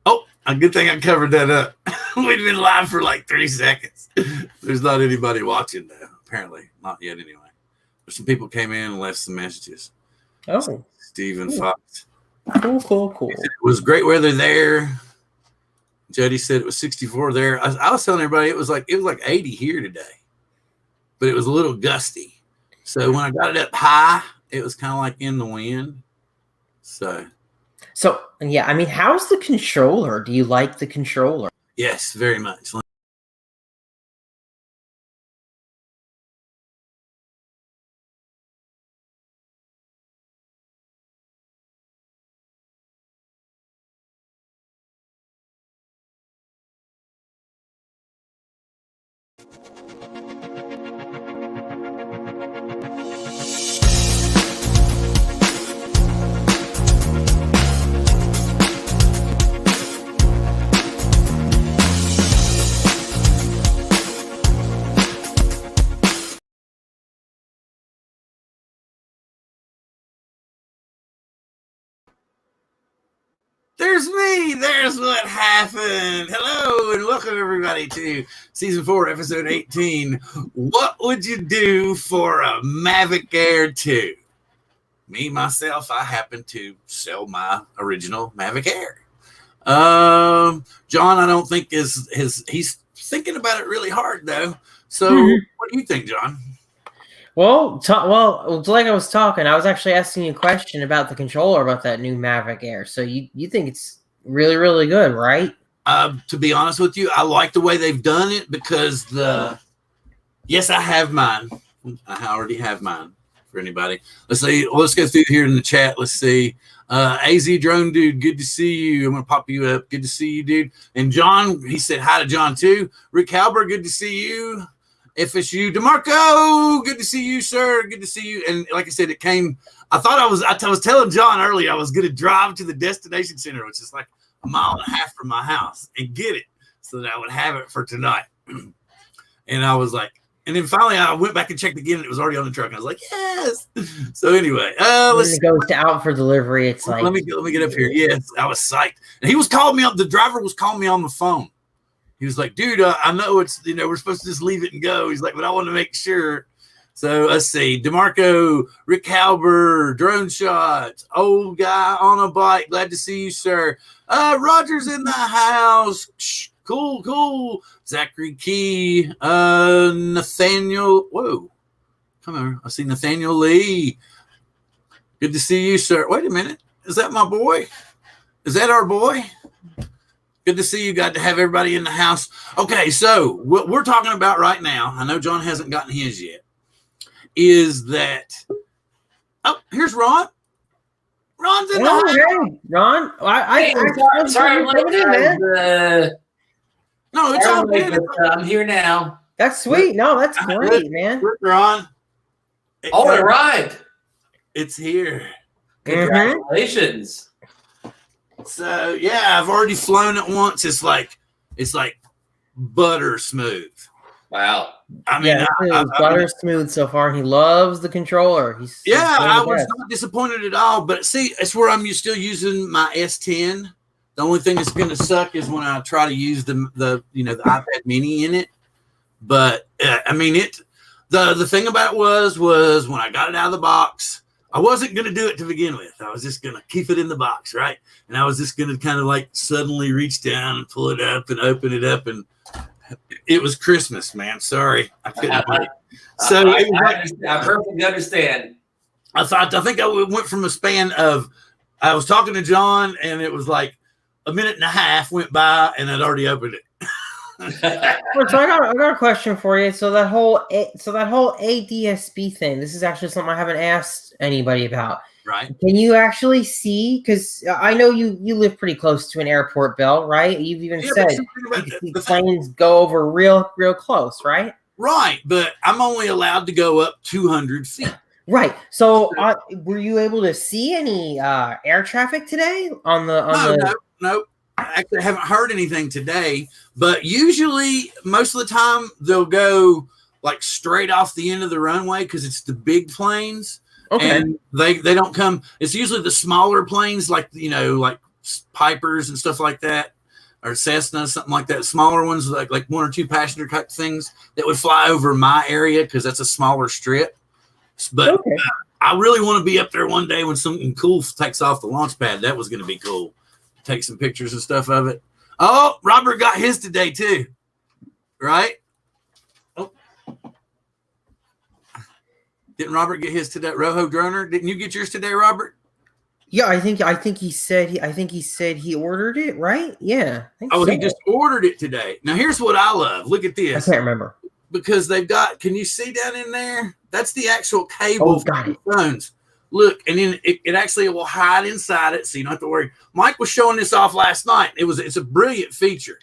Oh, a good thing I covered that up. We've been live for like 3 seconds. There's not anybody watching though. Apparently, not yet anyway. But some people came in and left some messages. Oh, Stephen Fox. Cool. It was great weather there. Jody said it was 64 there. I was telling everybody it was like 80 here today, but it was a little gusty. So when I got it up high, it was kind of like in the wind. So yeah, I mean, how's the controller? Do you like the controller? Yes, very much. There's me. There's what happened. Hello and welcome everybody to season 4, episode 18. What would you do for a Mavic Air 2? Me, myself, I happen to sell my original Mavic Air. John, I don't think he's thinking about it really hard though. So what do you think, John? Well, like I was talking, I was actually asking you a question about the controller, about that new Mavic Air. So you think it's really, really good, right? To be honest with you, I like the way they've done it because yes, I have mine. I already have mine for anybody. Let's see. Let's go through here in the chat. Let's see. AZ Drone Dude, good to see you. I'm going to pop you up. Good to see you, dude. And John, he said hi to John too. Rick Halber, good to see you. FSU DeMarco, good to see you, sir. Good to see you. And like I said, it came. I was telling John earlier I was going to drive to the destination center, which is like a mile and a half from my house, and get it so that I would have it for tonight. And I was like, and then finally I went back and checked again, and it was already on the truck. And I was like, yes. So anyway, when it goes out for delivery, it's like, let me get up here. Yes, I was psyched. And he was calling me up. The driver was calling me on the phone. He was like, dude, I know it's, we're supposed to just leave it and go. He's like, but I want to make sure. So let's see. DeMarco, Rick Halber, Drone Shots, old guy on a bike. Glad to see you, sir. Roger's in the house. Cool. Zachary Key, Nathaniel. Whoa. Come on. I see Nathaniel Lee. Good to see you, sir. Wait a minute. Is that my boy? Is that our boy? Good to see you. Got to have everybody in the house. Okay, so what we're talking about right now, I know John hasn't gotten his yet, is that, oh, here's Ron. Ron's in the house. Hey, Ron. I'm sorry, no, it's all good. I'm here now. That's sweet. No, that's great, man. Ron. It arrived. It's here. Congratulations. So yeah, I've already flown it once. It's like butter smooth. Wow. I mean, butter smooth so far. He loves the controller. I was not disappointed at all. But see, it's where I'm still using my S10. The only thing that's going to suck is when I try to use the iPad Mini in it. But I mean, the thing about it was when I got it out of the box, I wasn't going to do it to begin with. I was just going to keep it in the box, right? And I was just going to kind of like suddenly reach down and pull it up and open it up. And it was Christmas, man. Sorry. I couldn't wait. So I perfectly understand. I think I went from a span of, I was talking to John and it was like a minute and a half went by and I'd already opened it. So I got a question for you. So that whole ADSB thing, this is actually something I haven't asked anybody about. Right. Can you actually see? Because I know you live pretty close to an airport, Bill, right? You've even said you can see planes go over real close, right? Right, but I'm only allowed to go up 200 feet. Right. So were you able to see any air traffic today on the? No. I actually haven't heard anything today, but usually most of the time they'll go like straight off the end of the runway because it's the big planes. Okay. And they don't come. It's usually the smaller planes, like like Pipers and stuff like that, or Cessna, something like that. Smaller ones, like 1 or 2 passenger type things that would fly over my area because that's a smaller strip. But I really want to be up there one day when something cool takes off the launch pad. That was going to be cool. Take some pictures and stuff of it. Oh, Robert got his today too, right? Oh, didn't Robert get his today? Roho Droner, didn't you get yours today, Robert? Yeah, I think he said he ordered it, right? Yeah. He just ordered it today. Now here's what I love. Look at this. I can't remember. Because they've got, can you see down in there? That's the actual cable for got the phones. Look, and then it actually will hide inside it, so you don't have to worry. Mike was showing this off last night. It's a brilliant feature.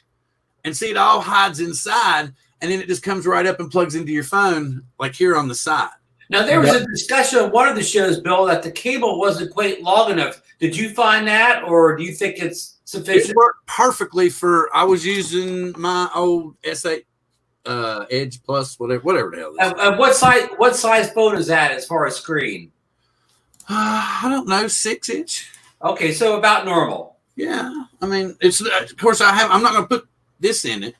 And see, it all hides inside, and then it just comes right up and plugs into your phone, like here on the side. Now, there was a discussion on one of the shows, Bill, that the cable wasn't quite long enough. Did you find that, or do you think it's sufficient? It worked perfectly I was using my old S8 Edge Plus, whatever the hell it is. And what size phone is that as far as screen? I don't know, 6-inch. Okay, so about normal. Yeah, I mean, it's of course I'm not going to put this in it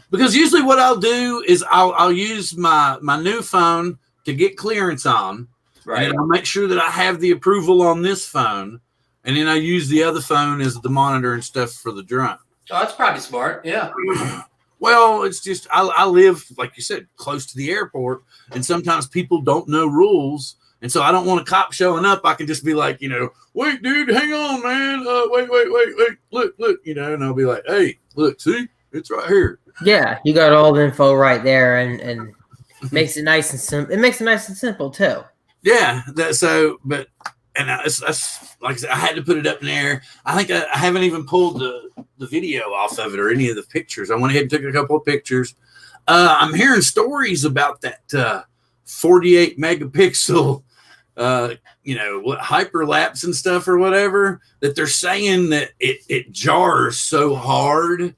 because usually what I'll do is I'll use my new phone to get clearance on, right? And I'll make sure that I have the approval on this phone, and then I use the other phone as the monitor and stuff for the drone. Oh, that's probably smart. Yeah. Well, it's just I live, like you said, close to the airport, and sometimes people don't know rules. And so I don't want a cop showing up. I can just be like, wait, dude, hang on, man. Wait, look, and I'll be like, hey, look, see, it's right here. Yeah, you got all the info right there, and makes it nice and simple. It makes it nice and simple too. Yeah, that's like I said, I had to put it up in there. I think I haven't even pulled the video off of it or any of the pictures. I went ahead and took a couple of pictures. I'm hearing stories about that 48 megapixel. What hyperlapse and stuff or whatever, that they're saying that it jars so hard.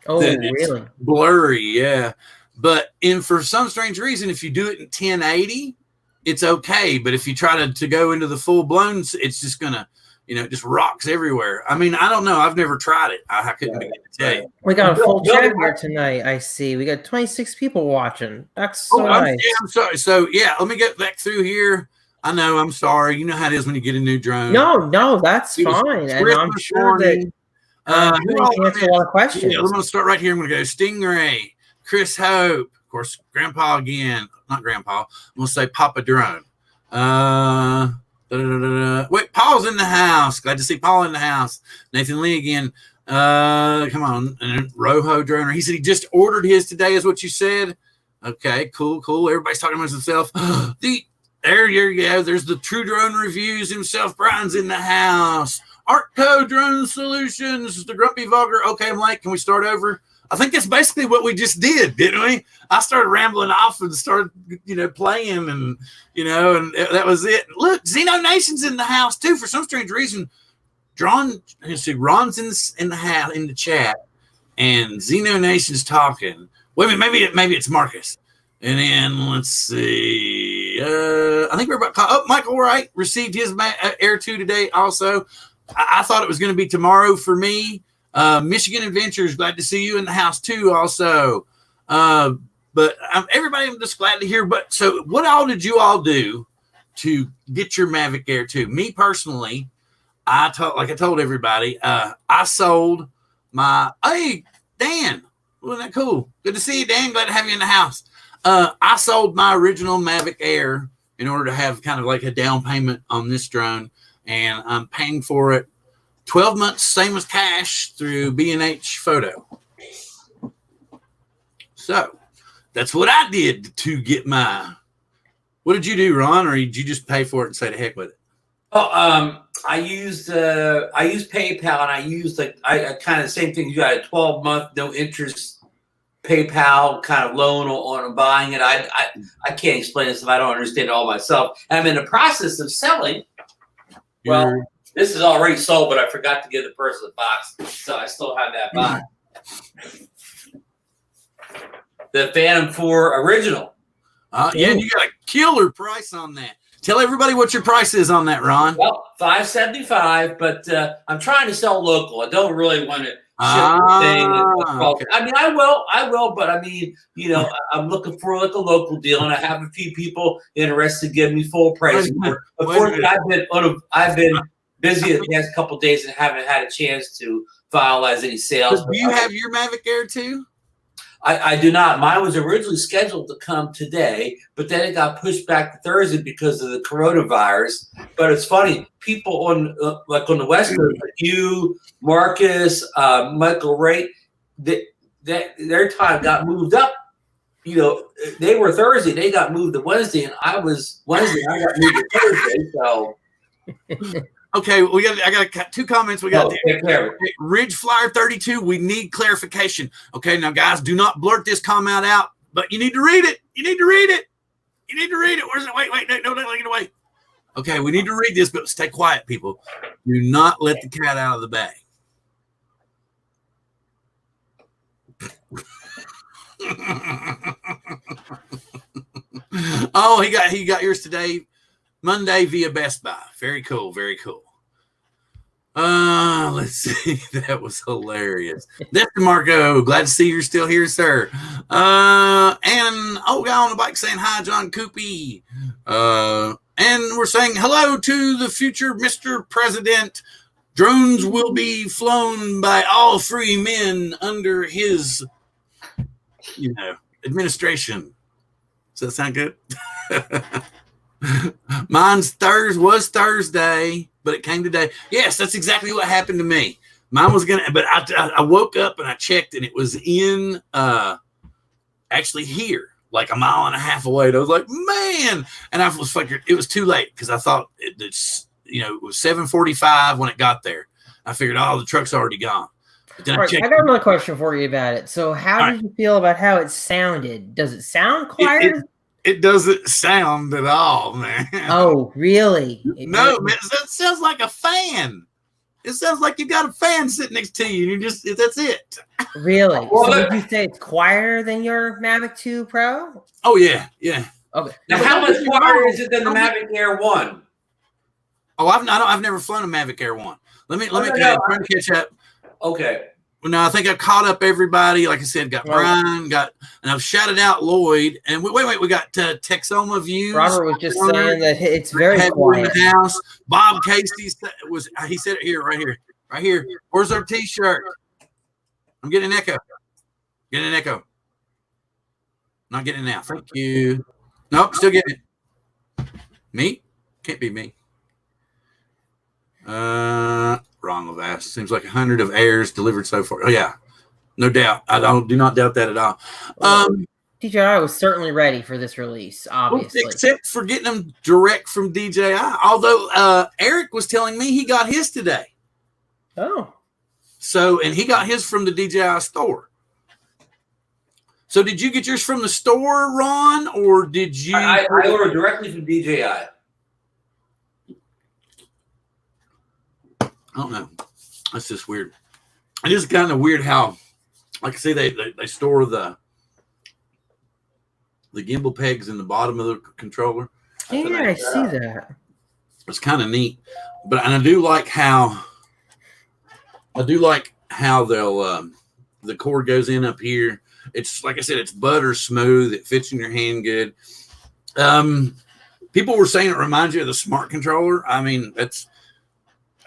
Oh, that really? It's blurry, yeah. But for some strange reason, if you do it in 1080, it's okay. But if you try to go into the full blown, it's just gonna, it just rocks everywhere. I mean, I don't know. I've never tried it. I couldn't begin to tell you. We got a full chat here tonight. I see. We got 26 people watching. That's so nice. I'm sorry. So yeah, let me get back through here. I know. I'm sorry. You know how it is when you get a new drone. No, that's fine. And I'm sure that you answer a lot of questions. Yeah, I'm going to start right here. I'm going to go Stingray, Chris Hope, of course, Grandpa again. Not Grandpa. I'm going to say Papa Drone. Wait, Paul's in the house. Glad to see Paul in the house. Nathan Lee again. Come on. And Roho Droner. He said he just ordered his today, is what you said. Okay, cool. Everybody's talking about himself. There you go. There's the True Drone Reviews himself. Brian's in the house. Artco Drone Solutions, the Grumpy Vulgar. Okay, I'm like, can we start over? I think that's basically what we just did, didn't we? I started rambling off and started, playing and, and that was it. Look, Xeno Nation's in the house too. For some strange reason, Ron's in the house, in the chat, and Xeno Nation's talking. Wait a minute, maybe it's Marcus. And then let's see. I think we're about. Michael Wright received his Air 2 today. Also, I thought it was going to be tomorrow for me. Michigan Adventures, glad to see you in the house too. Also, but everybody, I'm just glad to hear. But so, what all did you all do to get your Mavic Air 2? Me personally, I told everybody, I sold my. Hey, Dan, wasn't that cool? Good to see you, Dan. Glad to have you in the house. I sold my original Mavic Air in order to have kind of like a down payment on this drone, and I'm paying for it 12 months, same as cash, through B&H Photo. So that's what I did to get my. What did you do, Ron, or did you just pay for it and say the heck with it? Oh, I used PayPal, and I used I kind of the same thing. You got a 12-month no interest PayPal kind of loan on buying it. I can't explain this if I don't understand it all myself. And I'm in the process of selling. Well, this is already sold, but I forgot to give the person a box, so I still have that box. The Phantom 4 original. Yeah, you got a killer price on that. Tell everybody what your price is on that, Ron. Well, $575, but I'm trying to sell local. I don't really want to ship the thing. Okay. I mean, I will, but I mean, you know, I'm looking for like a local deal, and I have a few people interested in giving me full price. Unfortunately, I've been busy the past couple of days and haven't had a chance to finalize any sales. Do you have your Mavic Air too? I do not. Mine was originally scheduled to come today, but then it got pushed back to Thursday because of the coronavirus. But it's funny, people on like on the West Coast, like you, Marcus, Michael Ray, their time got moved up. You know, they were Thursday, they got moved to Wednesday, and I was Wednesday, I got moved to Thursday. So. Okay, I got 2 comments. We got Ridge Flyer 32. We need clarification. Okay, now guys, do not blurt this comment out, but you need to read it. You need to read it. You need to read it. Where's it? Wait, no, don't take it away. Okay, we need to read this, but stay quiet, people. Do not let the cat out of the bag. Oh, he got yours today, Monday via Best Buy. Very cool, very cool. Let's see. That was hilarious. That's Marco. Glad to see you're still here, sir. And guy on the bike saying hi, John Cuppi. And we're saying hello to the future Mr. President. Drones will be flown by all free men under his, administration. Does that sound good? Mine's was Thursday, but it came today. Yes, that's exactly what happened to me. Mine was but I woke up and I checked, and it was in actually here, like a mile and a half away. And I was like, man, and I was figured it was too late because I thought it was 7:45 when it got there. I figured, the truck's already gone. But then I got another question for you about it. So, how did you feel about how it sounded? Does it sound quieter? It doesn't sound at all, man. Oh, really? No, man. It sounds like a fan. It sounds like you got a fan sitting next to you, and that's it. Really? So would you say it's quieter than your Mavic 2 Pro? Oh, yeah. Okay. Now, how much quieter is it than the Mavic Air 1? Oh, I've never flown a Mavic Air 1. Let me try to catch up. Okay. Well, no, I think I caught up everybody. Like I said, got Brian, and I've shouted out Lloyd. And wait, we got Texoma Views. Robert was just saying that it's very quiet. In the house. Bob Casey he said it here, right here. Where's our T-shirt? I'm getting an echo. Not getting it now. Thank you. Nope, still getting it. Me? Can't be me. Wrong of ass. Seems like 100 of airs delivered so far. Oh yeah, no doubt. I do not doubt that at all. DJI was certainly ready for this release, obviously, except for getting them direct from DJI. Although Eric was telling me he got his today. Oh, so and he got his from the DJI store. So did you get yours from the store, Ron, or did you? I ordered directly from DJI. I don't know. That's just weird. It is kind of weird how, like I say, they store the gimbal pegs in the bottom of the controller. Yeah, I see that. It's kind of neat, and I do like how they'll the cord goes in up here. It's like I said, it's butter smooth. It fits in your hand good. People were saying it reminds you of the smart controller. I mean,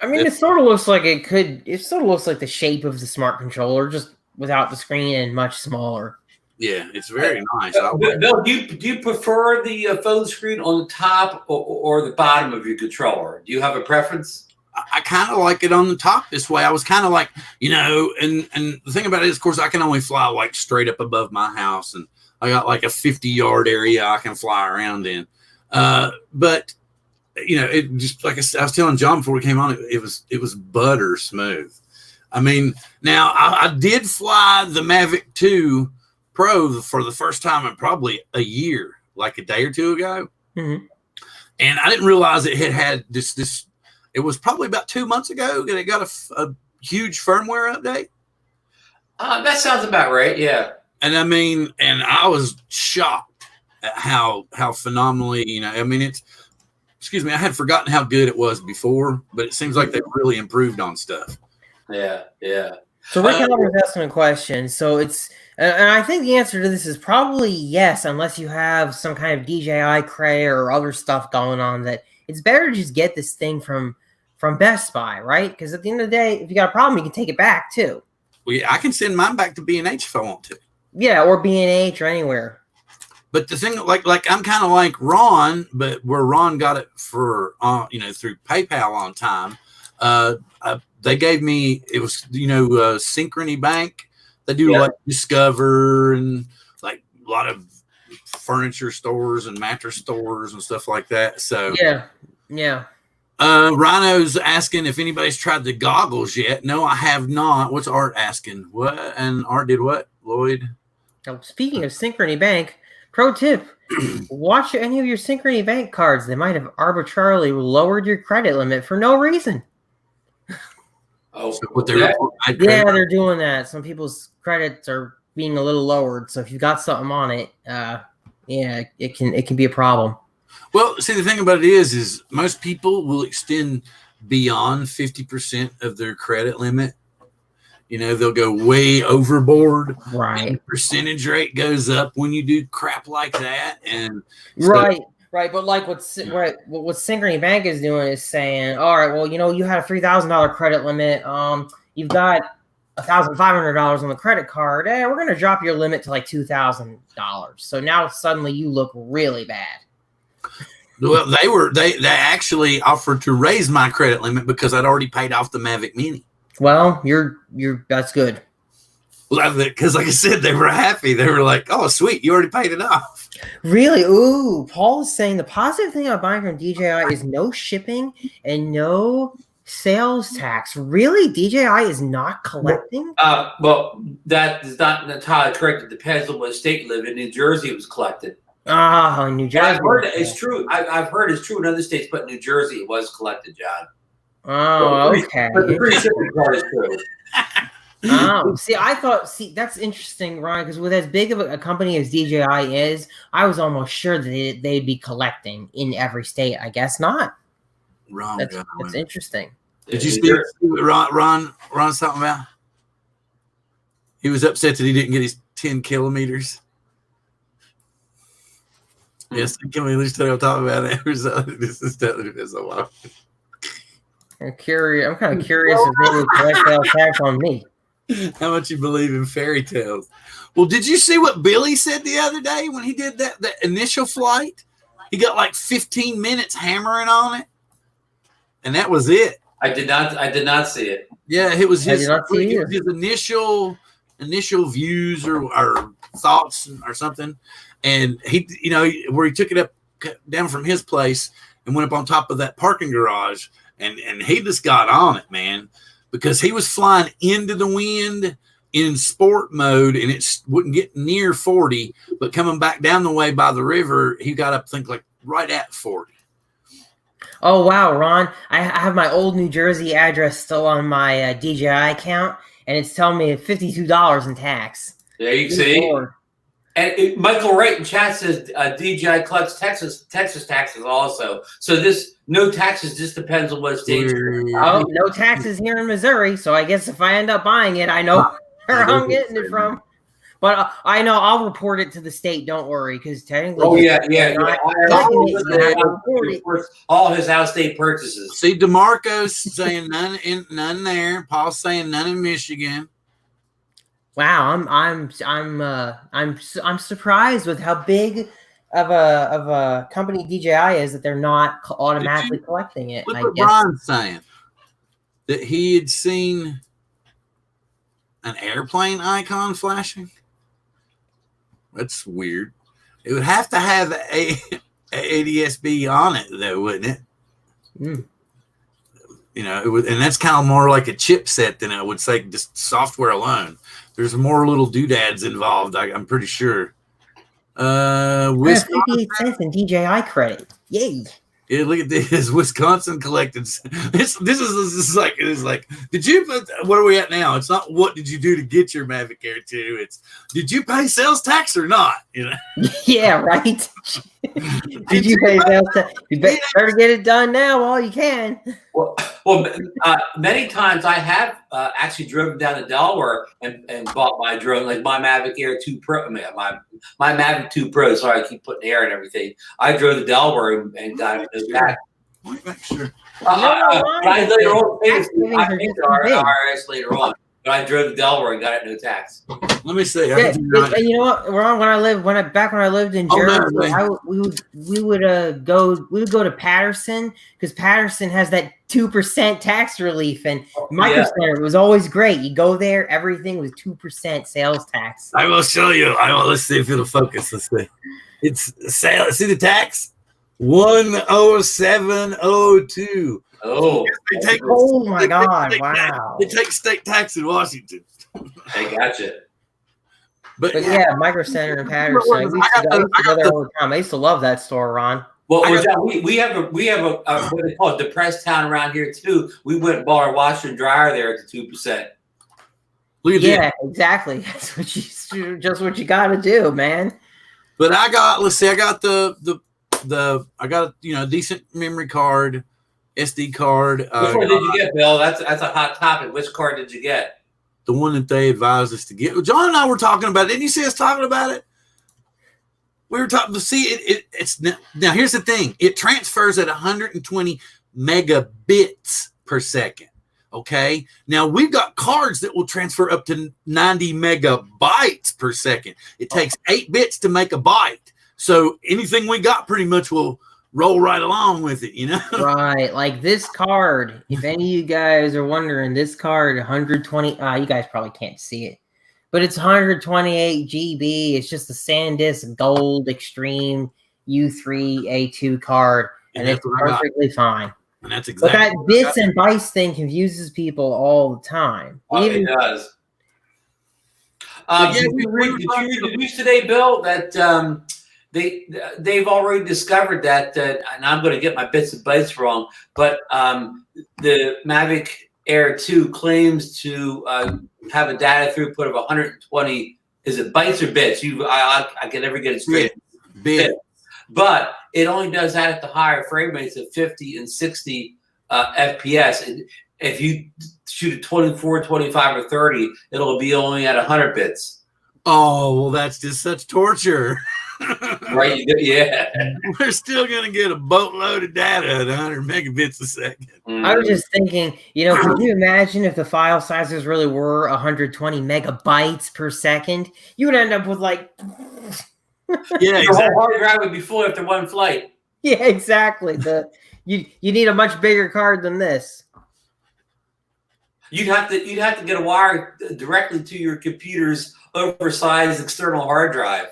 it sort of looks like it sort of looks like the shape of the smart controller, just without the screen and much smaller. Yeah, it's very nice. Bill, do you prefer the phone screen on the top or the bottom of your controller? Do you have a preference? I kind of like it on the top this way. I was kind of like, and the thing about it is, of course, I can only fly like straight up above my house, and I got like a 50-yard area I can fly around in. But it just like I was telling John before we came on, it was butter smooth. I mean, now I did fly the Mavic 2 Pro for the first time in probably a year, like a day or two ago, and I didn't realize it had this. It was probably about 2 months ago that it got a huge firmware update. That sounds about right. Yeah, and I mean, and I was shocked at how phenomenally, I mean, excuse me, I had forgotten how good it was before, but it seems like they've really improved on stuff. Yeah, yeah. So Rick Albert's asking a question. So it's, and I think the answer to this is probably yes, unless you have some kind of DJI credit or other stuff going on. That it's better to just get this thing from Best Buy, right? Because at the end of the day, if you got a problem, you can take it back too. Well, yeah, I can send mine back to B&H if I want to. Yeah, or B&H or anywhere. But the thing, like I'm kind of like Ron, but where Ron got it for, through PayPal on time. They gave me, it was, Synchrony Bank. They do like Discover and like a lot of furniture stores and mattress stores and stuff like that. So yeah. Rhino's asking if anybody's tried the goggles yet. No, I have not. What's Art asking? What? And Art did what? Lloyd? Now, speaking of Synchrony Bank, pro tip, watch any of your Synchrony Bank cards. They might have arbitrarily lowered your credit limit for no reason. Oh, so what they're doing that. Some people's credits are being a little lowered. So if you've got something on it, it can be a problem. Well, see, the thing about it is most people will extend beyond 50% of their credit limit. They'll go way overboard. Right. And the percentage rate goes up when you do crap like that. And right. But like what Synchrony Bank is doing is saying, all right, well, you had a $3,000 credit limit. You've got $1,500 on the credit card. We're going to drop your limit to like $2,000. So now suddenly you look really bad. Well, they actually offered to raise my credit limit because I'd already paid off the Mavic Mini. Well, that's good. Well, because like I said, they were happy. They were like, "Oh, sweet, you already paid it off." Really? Ooh, Paul is saying the positive thing about buying from DJI is no shipping and no sales tax. Really, DJI is not collecting? Well, that is not entirely correct. It depends on what state you live in. New Jersey, it was collected. New Jersey. I've heard it's true. I've heard it's true in other states, but New Jersey it was collected, John. Oh, okay. But the free shipping part is true. Oh, see, that's interesting, Ryan, because with as big of a company as DJI is, I was almost sure that they'd be collecting in every state. I guess not. Wrong. That's interesting. Did you see what Ron's talking about? He was upset that he didn't get his 10 kilometers. Yes, can we at least tell talk about it? This is a lot. I'm curious. I'm kind of curious if they would collect that tax on me. How much you believe in fairy tales? Well, did you see what Billy said the other day when he did that initial flight? He got like 15 minutes hammering on it, and that was it. I did not see it. Yeah, it was his initial views or thoughts or something, and he, where he took it up down from his place and went up on top of that parking garage, and he just got on it, man. Because he was flying into the wind in sport mode, and it wouldn't get near 40, but coming back down the way by the river, he got up, like right at 40. Oh, wow, Ron. I have my old New Jersey address still on my DJI account, and it's telling me $52 in tax. Yeah, you see? Lord. And Michael Wright in chat says DJI collects Texas taxes also. So this no taxes just depends on what state. Oh, no taxes here in Missouri. So I guess if I end up buying it, I know where I'm getting it from. But I know I'll report it to the state. Don't worry, because technically. Oh yeah. All his out-of-state purchases. See, DeMarco's saying none there. Paul's saying none in Michigan. Wow, I'm surprised with how big of a company DJI is that they're not automatically collecting it. Look what Ron's saying, that he had seen an airplane icon flashing. That's weird. It would have to have a ADS-B on it, though, wouldn't it? Mm. It would, and that's kind of more like a chipset than I would say just software alone. There's more little doodads involved, I'm pretty sure. 58 cents in DJI credit. Yay. Yeah, look at this. Wisconsin collected. This is like, did you, what are we at now? It's not what did you do to get your Mavic Air 2? It's, did you pay sales tax or not? Yeah, right. Did you pay sales tax? You better get it done now while you can. Well, many times I have actually driven down to Delaware and bought my drone, like my Mavic Air 2 Pro, my Mavic 2 Pro. Sorry, I keep putting air and everything. I drove to Delaware and got it back. Make sure. I later on paid the IRS later on, but I drove to Delaware and got it no tax. Let me see. Yeah, and you know what? Ron, when I lived in Jersey, we would go to Patterson because Patterson has that 2% tax relief, and Micro Center was always great. You go there, everything was 2% sales tax. I will show you. Let's see if it'll focus. Let's see. It's sale. See the tax? 10702. Oh, my God! Wow. They take state tax in Washington. I gotcha. But yeah, Micro Center and Patterson. I used to go there all the time. I used to love that store, Ron. Well, we have a what they call a depressed town around here too. We went and bought our washer and dryer there at the 2%. Yeah, exactly. That's what you got to do, man. But I got a decent memory card, SD card. Which one did you get, Bill? That's a hot topic. Which card did you get? The one that they advised us to get. John and I were talking about it. Didn't you see us talking about it? We were talking to see it. It's now. Here's the thing. It transfers at 120 megabits per second. Okay. Now we've got cards that will transfer up to 90 megabytes per second. It takes 8 bits to make a byte. So anything we got pretty much will roll right along with it, Right. Like this card, if any of you guys are wondering, this card, 120, you guys probably can't see it, but it's 128 GB. It's just a SanDisk Gold Extreme U3A2 card, and it's perfectly fine. And that's exactly. But that bits and bytes thing confuses people all the time. It does. Did you read the news today, Bill, that they've already discovered that, and I'm going to get my bits and bytes wrong, but the Mavic Air 2 claims to have a data throughput of 120. Is it bytes or bits? I can never get it straight. Bits. But it only does that at the higher frame rates of 50 and 60 FPS. And if you shoot at 24, 25, or 30, it'll be only at 100 bits. Oh, well, that's just such torture. Right? Yeah. We're still going to get a boatload of data at 100 megabits a second. I was just thinking, could you imagine if the file sizes really were 120 megabytes per second? You would end up with yeah, exactly. The whole hard drive would be full after one flight. Yeah, exactly. You need a much bigger card than this. You'd have to get a wire directly to your computer's oversized external hard drive.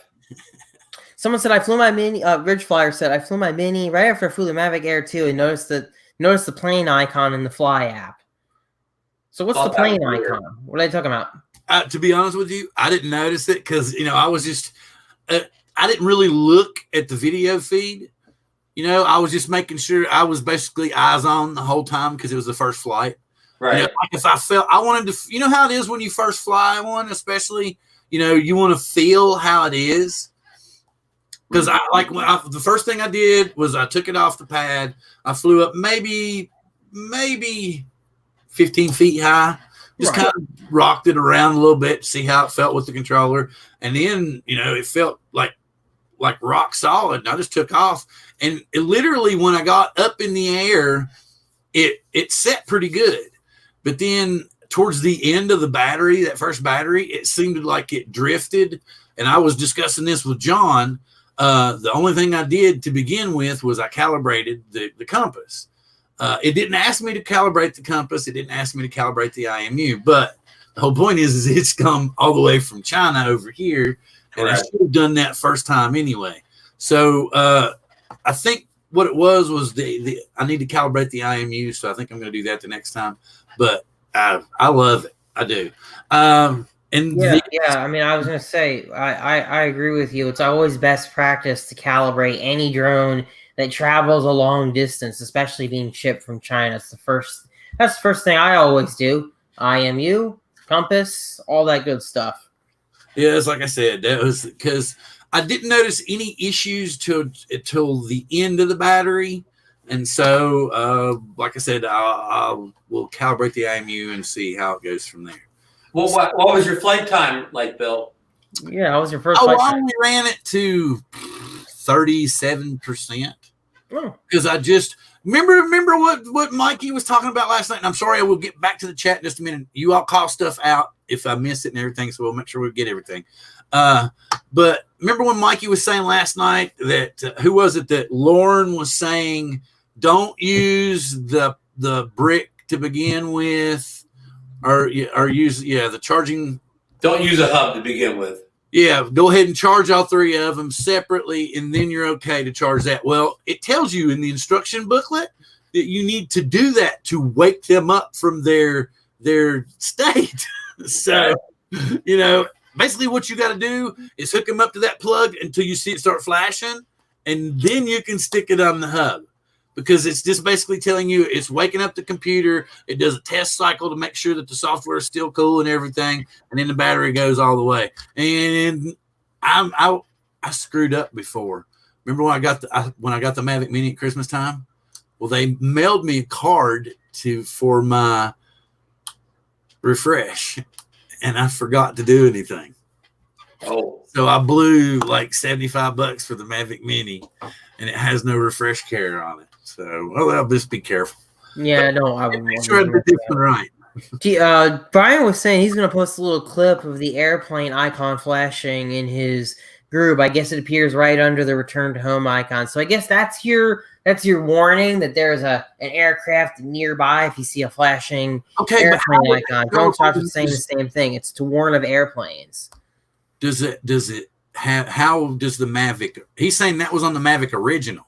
Someone said I flew my Mini. Ridge Flyer said I flew my Mini right after I flew the Mavic Air 2 and noticed the plane icon in the Fly app. So what's the plane icon? What are they talking about? To be honest with you, I didn't notice it because I was just. I didn't really look at the video feed. I was just making sure I was basically eyes on the whole time because it was the first flight. Right. Like if I felt I wanted to, how it is when you first fly one, especially, you want to feel how it is. Because the first thing I did was I took it off the pad. I flew up maybe 15 feet high. Just kind of rocked it around a little bit to see how it felt with the controller. And then, it felt like rock solid. And I just took off. And it literally, when I got up in the air, it set pretty good. But then towards the end of the battery, that first battery, it seemed like it drifted. And I was discussing this with John. The only thing I did to begin with was I calibrated the compass. It didn't ask me to calibrate the compass. It didn't ask me to calibrate the IMU. But the whole point is it's come all the way from China over here. And I should have done that first time anyway. So I think what it was I need to calibrate the IMU. So I think I'm going to do that the next time. But I love it. I do. I mean, I was going to say, I agree with you. It's always best practice to calibrate any drone that travels a long distance, especially being shipped from China. That's the first thing I always do. IMU, compass, all that good stuff. Yeah, it's like I said, that was because I didn't notice any issues till the end of the battery. And so, like I said, we'll calibrate the IMU and see how it goes from there. Well, what was your flight time like, Bill? Yeah, how was your first flight I time? only ran it to 37%. Because I just remember what Mikey was talking about last night. And I'm sorry, I will get back to the chat in just a minute. You all call stuff out if I miss it and everything, so we'll make sure we get everything. But remember when Mikey was saying last night that who was it that Lauren was saying don't use the brick to begin with, or use the charging. Don't use a hub to begin with. Yeah, go ahead and charge all three of them separately, and then you're okay to charge that. Well, it tells you in the instruction booklet that you need to do that to wake them up from their state. So, basically what you got to do is hook them up to that plug until you see it start flashing, and then you can stick it on the hub. Because it's just basically telling you it's waking up the computer. It does a test cycle to make sure that the software is still cool and everything, and then the battery goes all the way. And I screwed up before. Remember when I got the Mavic Mini at Christmas time? Well, they mailed me a card for my refresh, and I forgot to do anything. Oh, so I blew like $75 for the Mavic Mini, and it has no refresh care on it. So, I'll just be careful. Yeah, no, I would make sure I did this one right. Brian was saying he's going to post a little clip of the airplane icon flashing in his group. I guess it appears right under the return to home icon. So I guess that's your warning that there's an aircraft nearby. If you see a flashing airplane icon, Drone Shots are saying the same thing. It's to warn of airplanes. Does it have? How does the Mavic? He's saying that was on the Mavic original,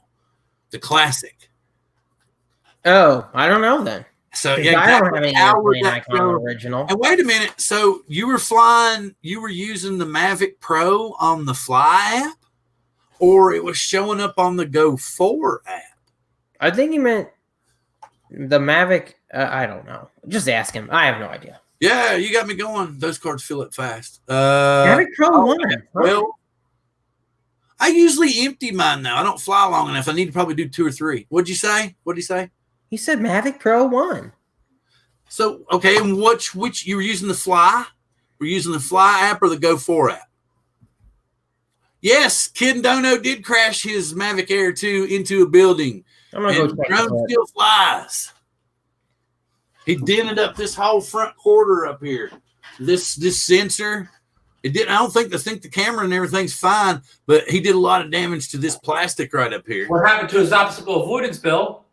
the classic. Oh, I don't know then. So yeah, I don't have any airplane icon original. And wait a minute. So you were using the Mavic Pro on the Fly app, or it was showing up on the Go 4 app? I think he meant the Mavic. I don't know. Just ask him. I have no idea. Yeah, you got me going. Those cards fill up fast. Mavic Pro 1. Well, I usually empty mine now. I don't fly long enough. I need to probably do 2 or 3. What'd you say? What did he say? He said Mavic Pro 1. So, okay, and which you were using the Fly? Were you using the Fly app or the Go 4 app? Yes, Kid Dono did crash his Mavic Air 2 into a building. I'm going to go check drone still flies. He dented up this whole front quarter up here. This sensor. It didn't. I don't think the camera and everything's fine, but he did a lot of damage to this plastic right up here. What happened to his obstacle avoidance, Bill?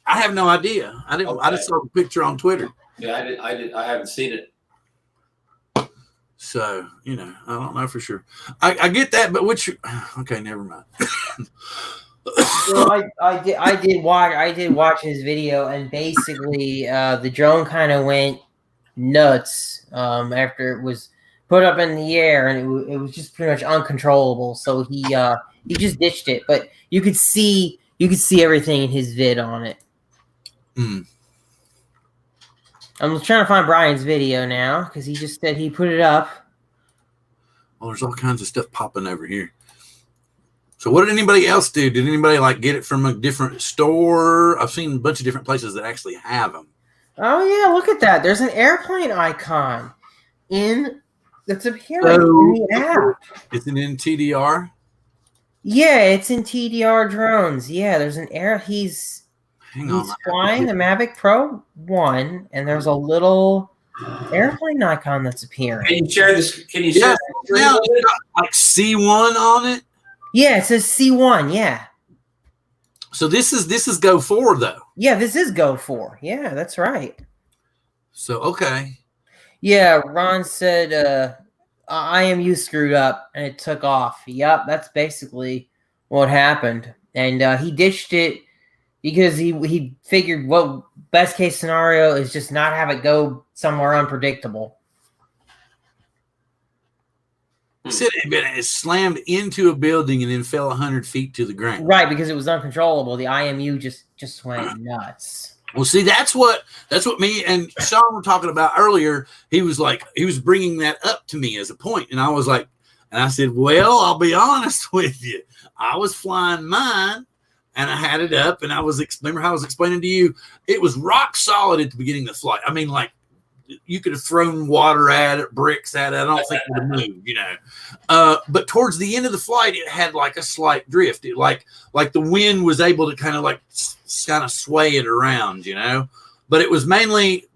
I have no idea. I didn't. Okay. I just saw the picture on Twitter. Yeah, I haven't seen it. So I don't know for sure. I get that, but okay, never mind. Well, I did watch his video, and basically the drone kind of went nuts after it was put up in the air, and it was just pretty much uncontrollable. So he just ditched it, but you could see everything in his vid on it. Mm. I'm trying to find Brian's video now because he just said he put it up. Well, there's all kinds of stuff popping over here. So what did anybody else do? Did anybody get it from a different store? I've seen a bunch of different places that actually have them. Oh yeah, look at that. There's an airplane icon that's appearing in the app. Is it in TDR? Yeah, it's in TDR drones. Yeah, there's an air. He's flying the Mavic Pro 1, and there's a little airplane icon that's appearing. Can you share this? Can you share like C1 on it? Yeah, it says C1. Yeah. So this is Go 4 though. Yeah, this is Go 4. Yeah, that's right. So okay. Yeah, Ron said IMU screwed up and it took off. Yep, that's basically what happened. And he ditched it because he figured what best case scenario is just not have it go somewhere unpredictable. He said it slammed into a building and then fell 100 feet to the ground. Right, because it was uncontrollable. The IMU just went nuts. Well, see, that's what me and Sean were talking about earlier. He was bringing that up to me as a point, and I was like, And I said, well, I'll be honest with you. I was flying mine and I had it up and remember how I was explaining to you, it was rock solid at the beginning of the flight. I mean, like you could have thrown water at it, bricks at it. I don't think it would have moved, but towards the end of the flight, it had like a slight drift. It like the wind was able to kind of sway it around, but it was mainly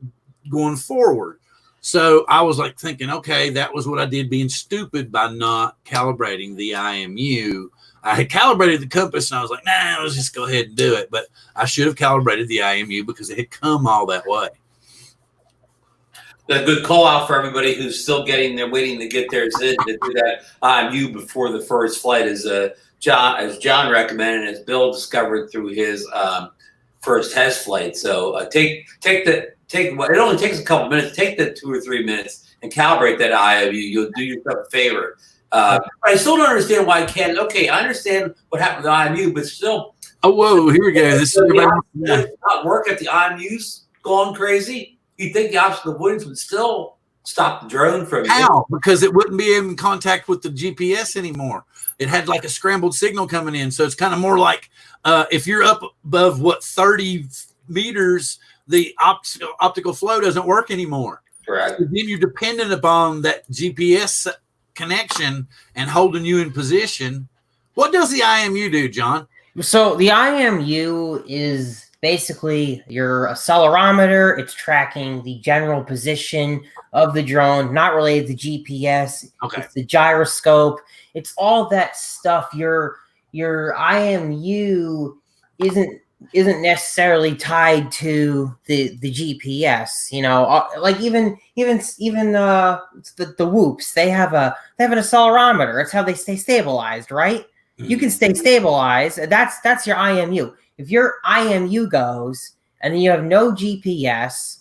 going forward. So I was like thinking, okay, that was what I did being stupid by not calibrating the IMU. I had calibrated the compass and I was like, nah, let's just go ahead and do it. But I should have calibrated the IMU because it had come all that way. A good call out for everybody who's still waiting to get theirs in to do that IMU before the first flight, as John recommended, and as Bill discovered through his first test flight. So it only takes a couple minutes. Take the 2 or 3 minutes and calibrate that IMU. You'll do yourself a favor. I still don't understand why Ken. Okay, I understand what happened with the IMU, but still. Oh, whoa! Here we go. This is not work at the IMU's gone crazy. You think the optical avoidance would still stop the drone from how? Because it wouldn't be in contact with the GPS anymore. It had like a scrambled signal coming in, so it's kind of more like if you're up above 30 meters, the optical flow doesn't work anymore. Correct. So then you're dependent upon that GPS connection and holding you in position. What does the IMU do, John? So the IMU is basically your accelerometer. It's tracking the general position of the drone, not related to GPS. Okay. It's the gyroscope. It's all that stuff. Your IMU isn't necessarily tied to the GPS. Like even the whoops. They have an accelerometer. It's how they stay stabilized, right? Mm-hmm. You can stay stabilized. That's your IMU. If your IMU goes and then you have no GPS,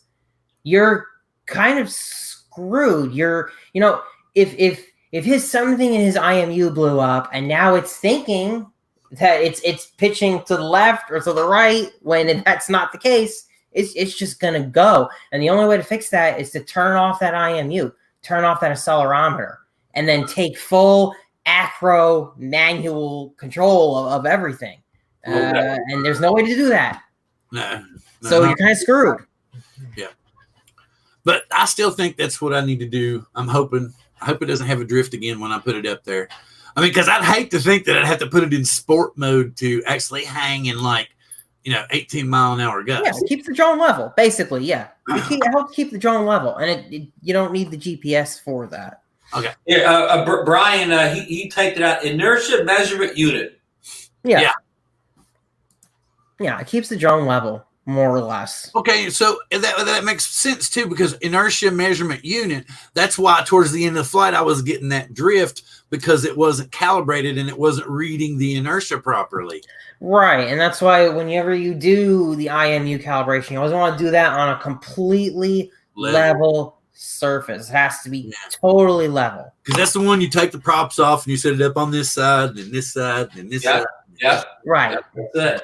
you're kind of screwed. If something in his IMU blew up and now it's thinking that it's pitching to the left or to the right when that's not the case, it's just gonna go. And the only way to fix that is to turn off that IMU, turn off that accelerometer, and then take full acro manual control of everything. And there's no way to do that. No. So you're kind of screwed. Yeah. But I still think that's what I need to do. I hope it doesn't have a drift again when I put it up there. I mean, because I'd hate to think that I'd have to put it in sport mode to actually hang in 18-mile-an-hour gusts. Yeah, it keeps the drone level, basically. Yeah, it helps keep the drone level, and you don't need the GPS for that. Okay. Yeah, Brian, he typed it out. Inertia measurement unit. Yeah. Yeah, it keeps the drone level, more or less. Okay, so that makes sense, too, because inertia measurement unit, that's why towards the end of the flight I was getting that drift because it wasn't calibrated and it wasn't reading the inertia properly. Right, and that's why whenever you do the IMU calibration, you always want to do that on a completely level surface. It has to be totally level. Because that's the one you take the props off and you set it up on this side, and then this side, and this side. Yeah, right. That's it.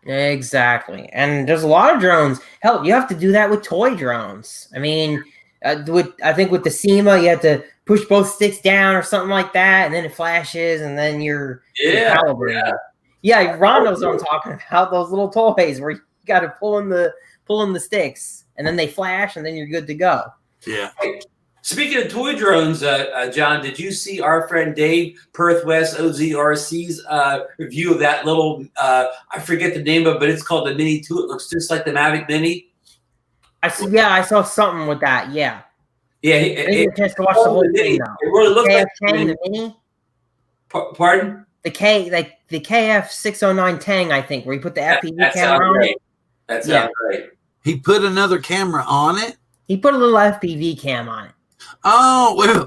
Exactly. And there's a lot of drones. Hell, you have to do that with toy drones. I mean, I think with the SEMA, you have to push both sticks down or something like that, and then it flashes, and then you're calibrated. Yeah, Ron knows what I'm talking about. Those little toys where you got to pull in the sticks, and then they flash, and then you're good to go. Yeah. Hey, speaking of toy drones, John, did you see our friend Dave Perth West OZRC's review of that little? I forget the name of it, but it's called the Mini 2. It looks just like the Mavic Mini. I saw something with that. Yeah. Yeah, I didn't get a chance to watch the whole thing though. It really looks like the Mini. Pardon? The KF609 Tang, I think, where you put the FPV camera on it. That sounds right. He put another camera on it? He put a little FPV cam on it. Oh, wait a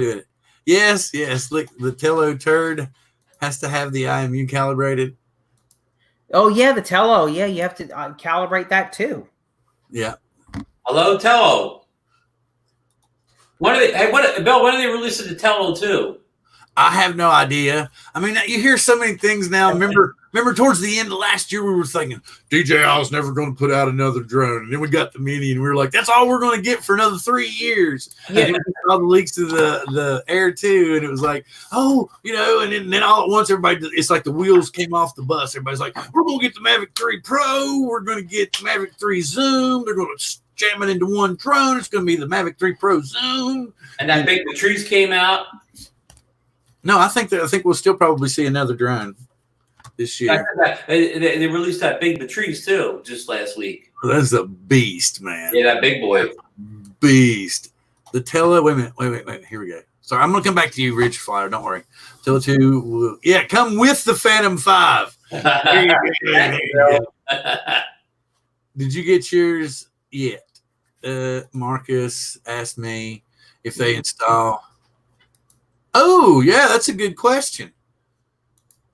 minute. Yes. Look, the Tello turd has to have the IMU calibrated. Oh, yeah, the Tello. Yeah, you have to calibrate that too. Yeah. Hello, Tello. Bill, when are they releasing the Tello 2? I have no idea. I mean, you hear so many things now. Remember Remember towards the end of last year, we were thinking DJI was never going to put out another drone. And then we got the Mini and we were like, that's all we're going to get for another 3 years. Yeah. And we saw the leaks to the Air 2. And it was like, oh, and then all at once, everybody, it's like the wheels came off the bus. Everybody's like, we're going to get the Mavic 3 Pro. We're going to get the Mavic 3 Zoom. They're going to jam it into one drone. It's going to be the Mavic 3 Pro Zoom. And that big Patrice came out. No, I think we'll still probably see another drone this year. They released that big Patrice too just last week. That's a beast, man. Yeah, that big boy. Beast. The Tele. Wait a minute. Here we go. Sorry, I'm gonna come back to you, Rich Flyer. Don't worry. Tele 2. Yeah, come with the Phantom 5. Did you get yours yet? Marcus asked me if they install. Oh, yeah, that's a good question.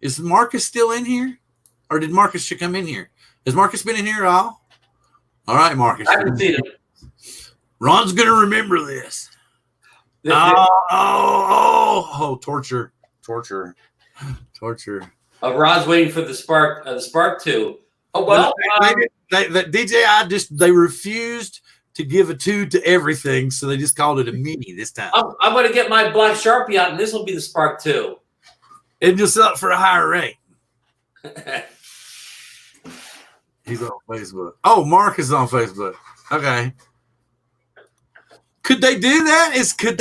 Is Marcus still in here? Or did Marcus should come in here? Has Marcus been in here at all? All right, Marcus. I haven't seen him. Ron's going to remember this. Torture. Ron's waiting for the Spark 2. Oh, well. DJI they refused to give a 2 to everything, so they just called it a Mini this time. I'm going to get my black Sharpie out, and this will be the Spark 2. And just up for a higher rate. He's on Facebook. Oh, Mark is on Facebook. Okay. Could they do that? Could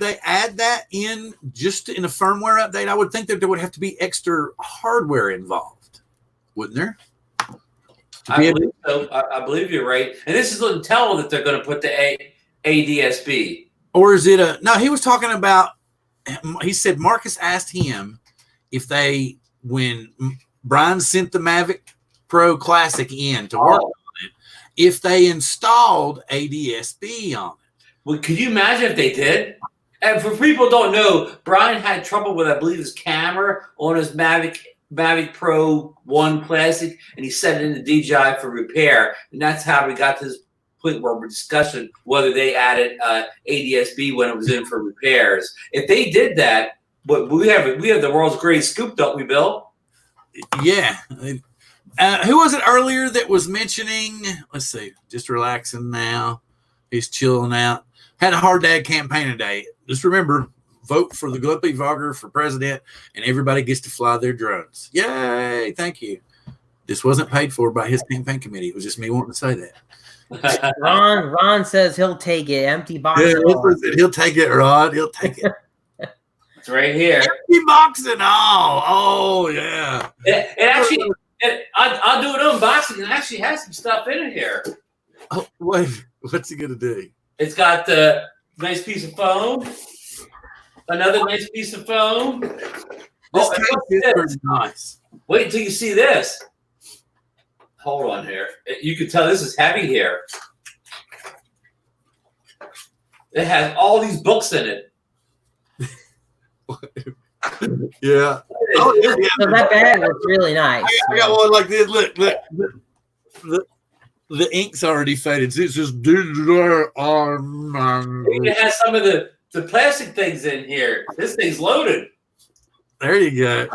they add that in just in a firmware update? I would think that there would have to be extra hardware involved, wouldn't there? I believe so. I believe you're right. And this is Intel that they're going to put the ADSB. Or is it no, he was talking about, he said Marcus asked him if when Brian sent the Mavic Pro Classic in to work on it, if they installed ADSB on it. Well, could you imagine if they did? And for people who don't know, Brian had trouble with, I believe, his camera on his Mavic Pro 1 Classic, and he sent it into DJI for repair. And that's how we got to this point where we're discussing whether they added ADSB when it was in for repairs. If they did that, but we have the world's greatest scoop, don't we, Bill? Yeah. Who was it earlier that was mentioning? Let's see. Just relaxing now. He's chilling out. Had a hard dad campaign today. Just remember, vote for the Guppy Vogger for president, and everybody gets to fly their drones. Yay! Thank you. This wasn't paid for by his campaign committee. It was just me wanting to say that. Ron says he'll take it. Empty box. Yeah, he'll take it, Rod. He'll take it. It's right here. Empty box and all. Oh yeah. I'll do an unboxing. It actually has some stuff in it here. Oh wait, what's he gonna do? It's got the nice piece of foam. Another nice piece of foam. This case is pretty nice. Wait until you see this. Hold on here. You can tell this is heavy here. It has all these books in it. Yeah. Oh, yeah. So that bag looks really nice. I got one like this. Look. The ink's already faded. It's just digital on. It has some of the plastic things in here. This thing's loaded. There you go.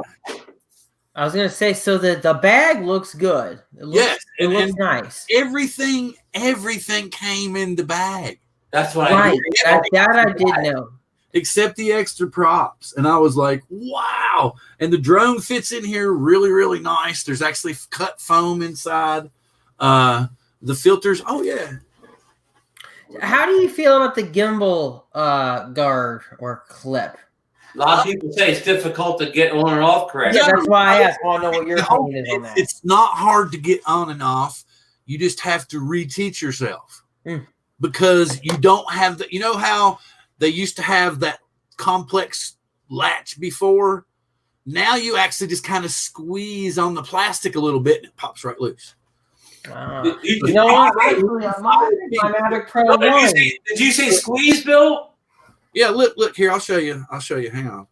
I was gonna say, so the bag looks good. It looks nice. Everything came in the bag. That's what I did know. Except the extra props. And I was like, wow. And the drone fits in here really, really nice. There's actually cut foam inside. The filters. Oh, yeah. How do you feel about the gimbal guard or clip? A lot of people say it's difficult to get on and off correctly. Yeah, that's why I asked. I want to know what your opinion is on that. It's not hard to get on and off. You just have to reteach yourself. Because you don't have you know how they used to have that complex latch before? Now you actually just kind of squeeze on the plastic a little bit and it pops right loose. You know what? My Mavic Pro 1. Did you say squeeze, Bill? Yeah, look here. I'll show you. Hang on.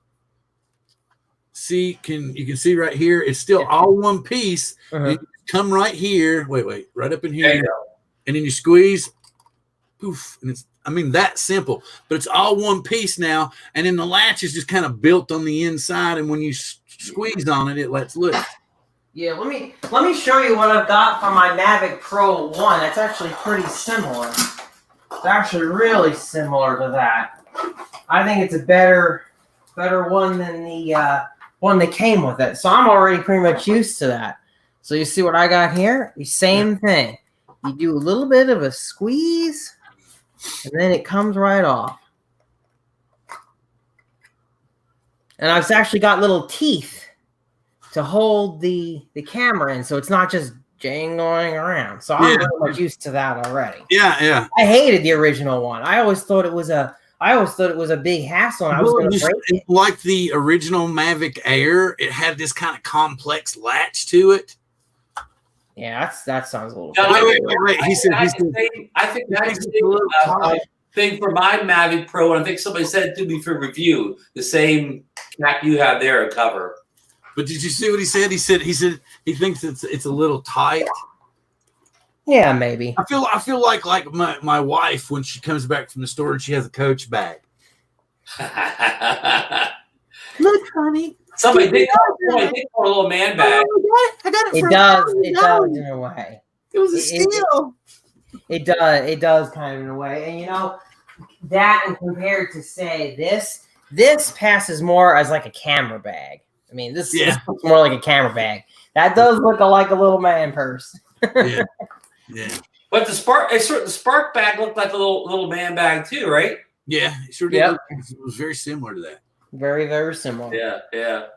See, you can see right here. It's still all one piece. You come right here. Wait, right up in here, and then you squeeze. Poof, and it's. I mean, that simple, but it's all one piece now. And then the latch is just kind of built on the inside, and when you squeeze on it, it lets loose. Yeah, let me show you what I've got for my Mavic Pro 1. It's actually pretty similar. It's actually really similar to that. I think it's a better one than the one that came with it. So I'm already pretty much used to that. So you see what I got here? The same thing. You do a little bit of a squeeze, and then it comes right off. And I've actually got little teeth to hold the camera in, so it's not just jangling around. So I'm very much used to that already. Yeah. I hated the original one. I always thought it was a big hassle. And I was going to break it. Like the original Mavic Air, it had this kind of complex latch to it. Yeah, that sounds a little. No, wait. He said. I think that's a thing for my Mavic Pro, and I think somebody said to me for review the same cap you have there, a cover. But did you see what he said? He said he thinks it's a little tight. Yeah, maybe. I feel like my wife when she comes back from the store and she has a Coach bag. Look, honey. Somebody did call a little man bag. I got it. It does in a way. It was a steal. It does kind of in a way, and you know that, and compared to say this passes more as like a camera bag. I mean, this looks more like a camera bag. That does look like a little man purse. Yeah. But the Spark bag looked like a little man bag too, right? Yeah, it sure did. Yep. It was very similar to that. Very, very similar. Yeah.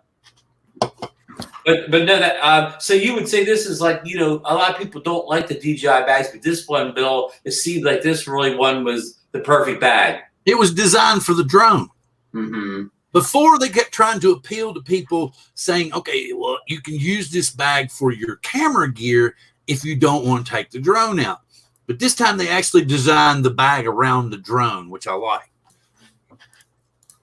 But no, that so you would say this is like, you know, a lot of people don't like the DJI bags, but this one, Bill, it seemed like this really one was the perfect bag. It was designed for the drone. Mm-hmm. Before they kept trying to appeal to people saying, okay, well, you can use this bag for your camera gear if you don't want to take the drone out. But this time they actually designed the bag around the drone, which I like.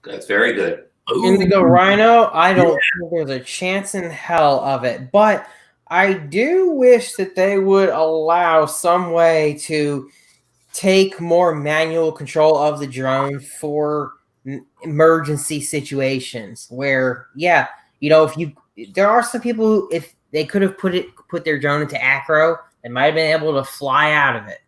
That's very good. Ooh. Indigo Rhino, I don't think there's a chance in hell of it. But I do wish that they would allow some way to take more manual control of the drone for emergency situations where, yeah, you know, there are some people who, if they could have put their drone into acro, they might have been able to fly out of it.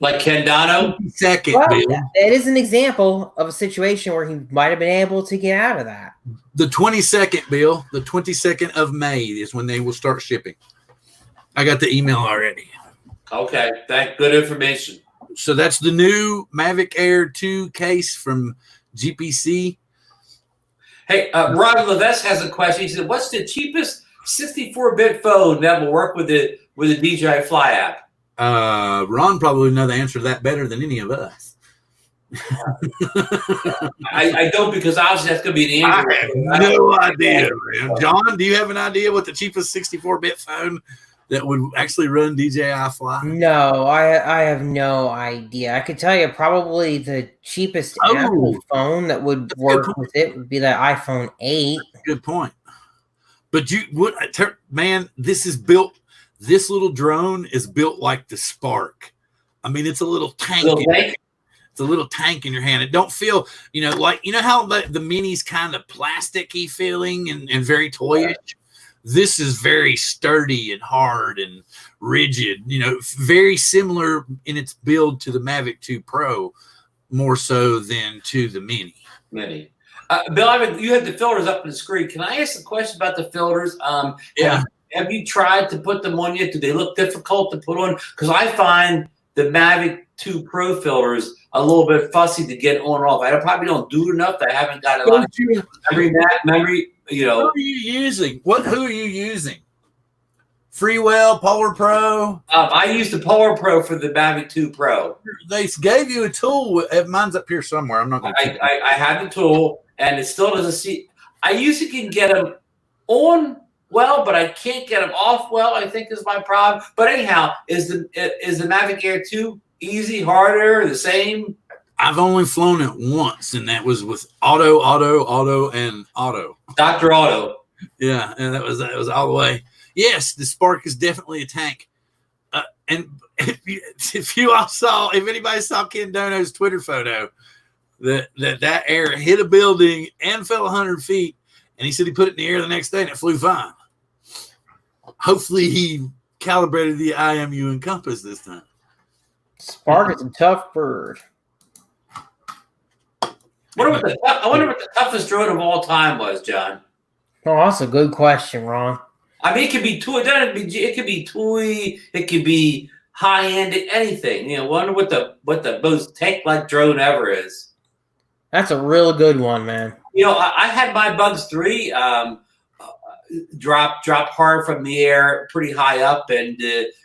Like Ken Dono? It is an example of a situation where he might have been able to get out of that. The 22nd, Bill, the 22nd of May is when they will start shipping. I got the email already. Okay, good information. So that's the new Mavic Air 2 case from GPC. Hey, Ron Levesque has a question. He said, what's the cheapest 64-bit phone that will work with the DJI Fly app? Ron probably would know the answer to that better than any of us. I don't, because obviously that's going to be the answer. I have no idea, man. John, do you have an idea what the cheapest 64-bit phone that would actually run DJI Fly? No, I have no idea. I could tell you probably the cheapest Apple phone that would work with it would be that iPhone 8. Good point. But man, this is built. This little drone is built like the Spark. I mean, it's a little tank. It's a little tank in your hand. It don't feel, like, how the Mini's kind of plasticky feeling and very toyish? Yeah. This is very sturdy and hard and rigid, very similar in its build to the Mavic 2 Pro, more so than to the Mini. Bill, you had the filters up on the screen. Can I ask a question about the filters? Yeah. Have you tried to put them on yet? Do they look difficult to put on? Because I find the Mavic 2 Pro filters a little bit fussy to get on and off. I probably don't do it enough. I haven't got a lot of memory. Who are you using? Who are you using? Freewell, Polar Pro? I use the Polar Pro for the Mavic 2 Pro. They gave you a tool. Mine's up here somewhere. I'm not going to. I have the tool, and it still doesn't see. I usually can get them on well, but I can't get them off well, I think is my problem. But anyhow, is the Mavic Air 2 easy, harder, the same? I've only flown it once, and that was with auto, and auto. Dr. Auto. Yeah, and that was all the way. Yes, the Spark is definitely a tank. And if anybody saw Ken Dono's Twitter photo, that Air hit a building and fell 100 feet, and he said he put it in the air the next day and it flew fine. hopefully he calibrated the IMU and compass this time. Spark is a tough bird. I wonder what the toughest drone of all time was, John. Oh, that's a good question, Ron. I mean, it could be toy. It could be toy. It could be high end. Anything. Wonder what the most tank like drone ever is. That's a real good one, man. I had my Bugs 3 drop hard from the air, pretty high up, and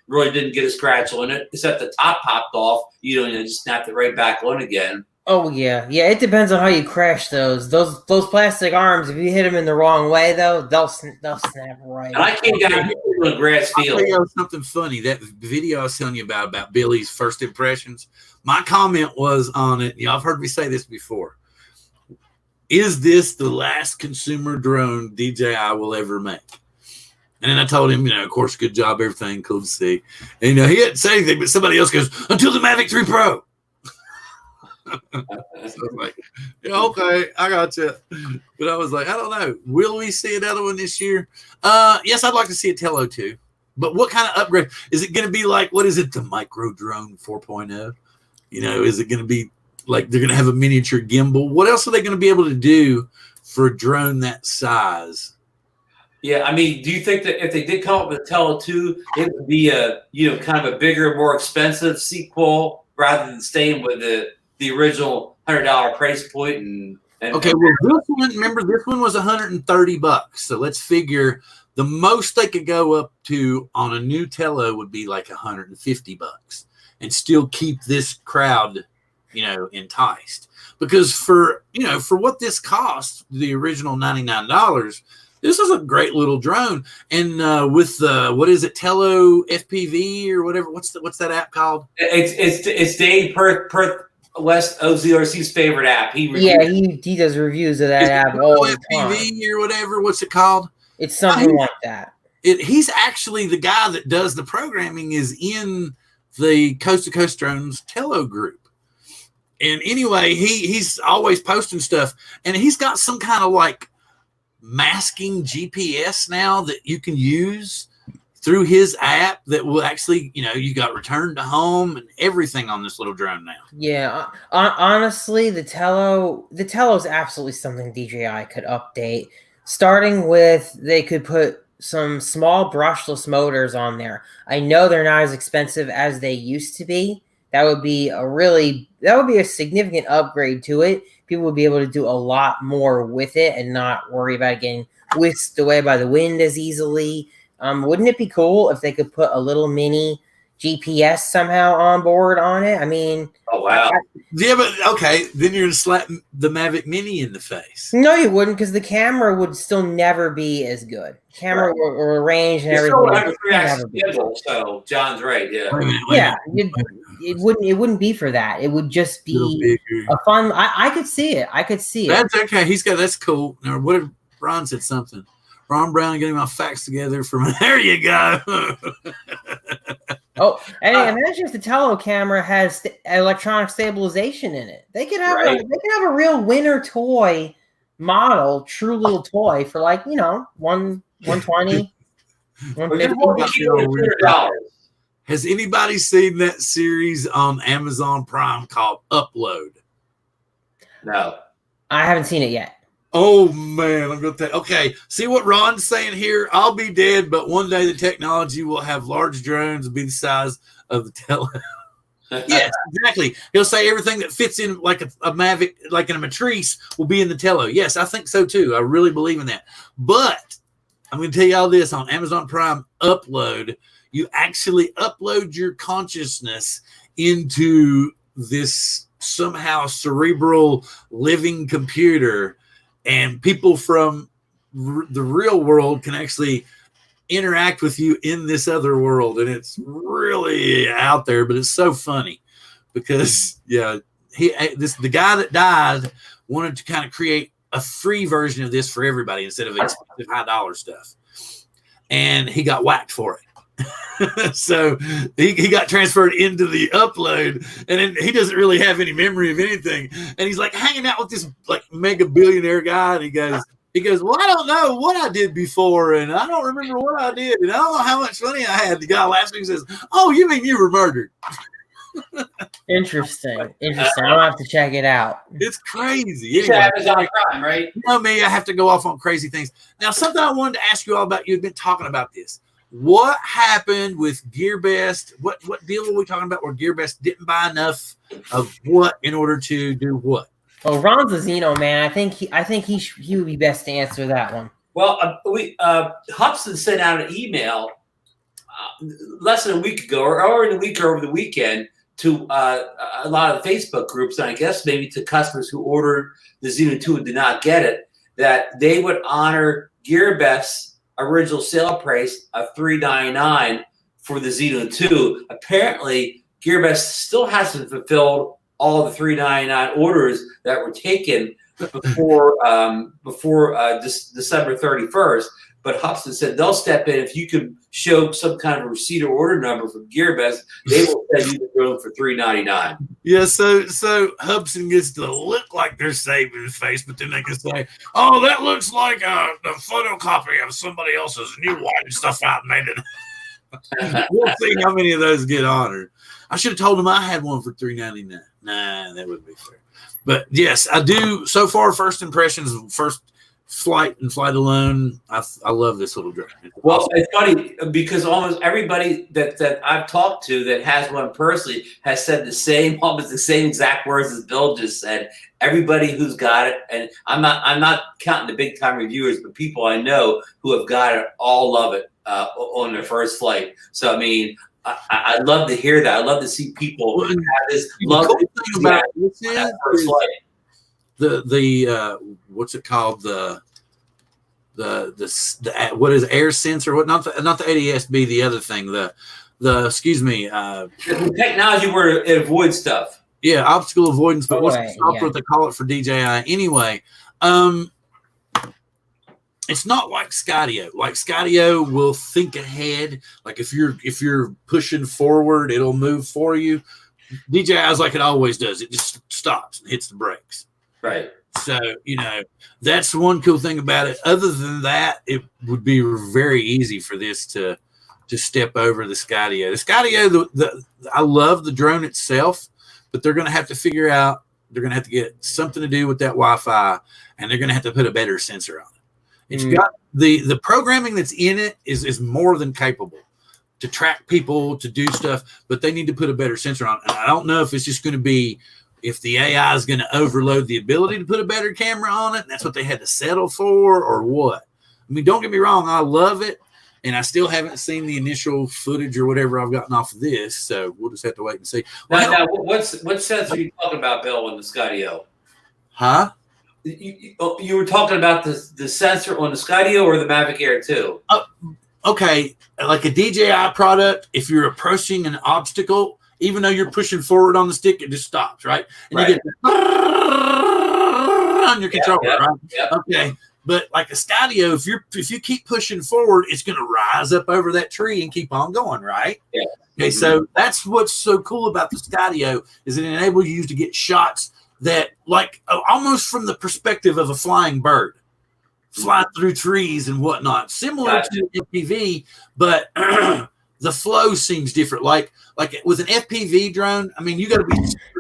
really didn't get a scratch on it, except the top popped off. Just snapped it right back on again. Oh yeah. It depends on how you crash those. Those plastic arms. If you hit them in the wrong way, though, they'll snap right. And I came down here to a grass field. I'll tell you something funny. That video I was telling you about Billy's first impressions. My comment was on it. Y'all have heard me say this before. Is this the last consumer drone DJI will ever make? And then I told him, of course, good job, everything, cool to see. And he didn't say anything, but somebody else goes, until the Mavic 3 Pro. So I was like, yeah, okay, I got you. But I was like, I don't know. Will we see another one this year? Yes, I'd like to see a Tello too. But what kind of upgrade? Is it going to be like, what is it, the Micro Drone 4.0? Is it going to be like they're going to have a miniature gimbal? What else are they going to be able to do for a drone that size? Yeah, I mean, do you think that if they did come up with a Tello 2, it would be a kind of a bigger, more expensive sequel rather than staying with the original $100 price point? And okay, well, this one was $130. So let's figure the most they could go up to on a new Tello would be like $150 and still keep this crowd, enticed. Because for what this cost, the original $99, this is a great little drone. And with what is it, Tello FPV or whatever? What's that app called? It's Dave Perth West OZRC's favorite app. He does reviews of that app all the time. FPV or whatever. What's it called? It's something like that. He's actually the guy that does the programming is in the Coast to Coast Drones Tello group. And anyway, he's always posting stuff, and he's got some kind of like masking GPS now that you can use through his app that will actually, you got return to home and everything on this little drone now. Yeah, honestly, the Tello is absolutely something DJI could update. Starting with, they could put some small brushless motors on there. I know they're not as expensive as they used to be. That would be a significant upgrade to it. People would be able to do a lot more with it and not worry about getting whisked away by the wind as easily. Wouldn't it be cool if they could put a little mini GPS somehow on board on it? I mean, oh wow. Yeah, but okay, then you're gonna slap the Mavic Mini in the face. No, you wouldn't, because the camera would still never be as good. Camera or range and everything. So John's right. Yeah. Yeah. It wouldn't be for that. It would just be a fun. I could see it. That's okay. That's cool. Now, what if Ron said something? Ron Brown getting my facts together from there. You go. Oh, and imagine if the Tello camera has electronic stabilization in it. They could have a real winner toy model, true little toy for like $120, $150. Has anybody seen that series on Amazon Prime called Upload? No, I haven't seen it yet. Oh man, I'm gonna okay. See what Ron's saying here? I'll be dead, but one day the technology will have large drones be the size of the Tello. Yes, exactly. He'll say everything that fits in like a Mavic, like in a Matrice, will be in the Tello. Yes, I think so too. I really believe in that. But I'm gonna tell you all this on Amazon Prime Upload. You actually upload your consciousness into this somehow cerebral living computer, and people from the real world can actually interact with you in this other world. And it's really out there, but it's so funny because, the guy that died wanted to kind of create a free version of this for everybody instead of expensive $high stuff. And he got whacked for it. So he got transferred into the Upload, and then he doesn't really have any memory of anything. And he's like hanging out with this like mega billionaire guy, and he goes, He goes, well, I don't know what I did before, and I don't remember what I did, and I don't know how much money I had. The guy laughs at me and says, oh, you mean you were murdered? Interesting. I'll have to check it out. It's crazy. It's Amazon Prime, right? You know me, I have to go off on crazy things. Now, something I wanted to ask you all about, you've been talking about this. What happened with GearBest? What deal were we talking about where GearBest didn't buy enough of what in order to do what? Oh, Ron Zazzino, man, I think he would be best to answer that one. Well, Hobson sent out an email less than a week ago, or in a week or over the weekend, to a lot of Facebook groups, and I guess maybe to customers who ordered the Xeno 2 and did not get it, that they would honor GearBest's original sale price of $399 for the Xeno 2. Apparently, GearBest still hasn't fulfilled all of the $399 orders that were taken before December 31st. But Hobson said they'll step in if you can show some kind of a receipt or order number from GearBest. They will send you the drone for $399. Yeah, so Hobson gets to look like they're saving his face, but then they can say, "Oh, that looks like a photocopy of somebody else's new one and stuff out made it." We'll see how many of those get honored. I should have told him I had one for $399. Nah, that wouldn't be fair. But yes, I do. So far, first impressions, first flight and flight alone, I love this little drone. Well, awesome. It's funny because almost everybody that I've talked to that has one personally has said almost the same exact words as Bill just said. Everybody who's got it, and I'm not counting the big time reviewers, but people I know who have got it all love it on their first flight. So I mean, I love to hear that. I love to see people have this love about that first flight. The what's it called, the what is air sensor, what not the ADS-B, the other thing, the excuse me, the technology where it avoids stuff. Yeah, obstacle avoidance, but what's what they call it for DJI anyway. It's not like Skydio. Like Skydio will think ahead. Like if you're pushing forward, it'll move for you. DJI is like it always does. It just stops and hits the brakes. Right. So, that's one cool thing about it. Other than that, it would be very easy for this to step over the Skydio. The Skydio, I love the drone itself, but they're going to have to figure out, they're going to have to get something to do with that Wi-Fi, and they're going to have to put a better sensor on it. It's got the programming that's in it is more than capable to track people, to do stuff, but they need to put a better sensor on it. And I don't know if it's just going to be, if the AI is going to overload the ability to put a better camera on it, and that's what they had to settle for, or what. I mean, don't get me wrong, I love it, and I still haven't seen the initial footage or whatever I've gotten off of this, so we'll just have to wait and see. Now what sensor are you talking about, Bill, on the Skydio? Huh? You were talking about the sensor on the Skydio or the Mavic Air 2? Okay, like a DJI product, if you're approaching an obstacle, even though you're pushing forward on the stick, it just stops, right? And you get on your controller, right? Yep. Okay, but like a Skydio, if you keep pushing forward, it's going to rise up over that tree and keep on going, right? Yeah. Okay, so that's what's so cool about the Skydio is it enables you to get shots that, like, almost from the perspective of a flying bird, fly through trees and whatnot, similar to FPV, but the flow seems different. Like with an FPV drone, I mean, you got to be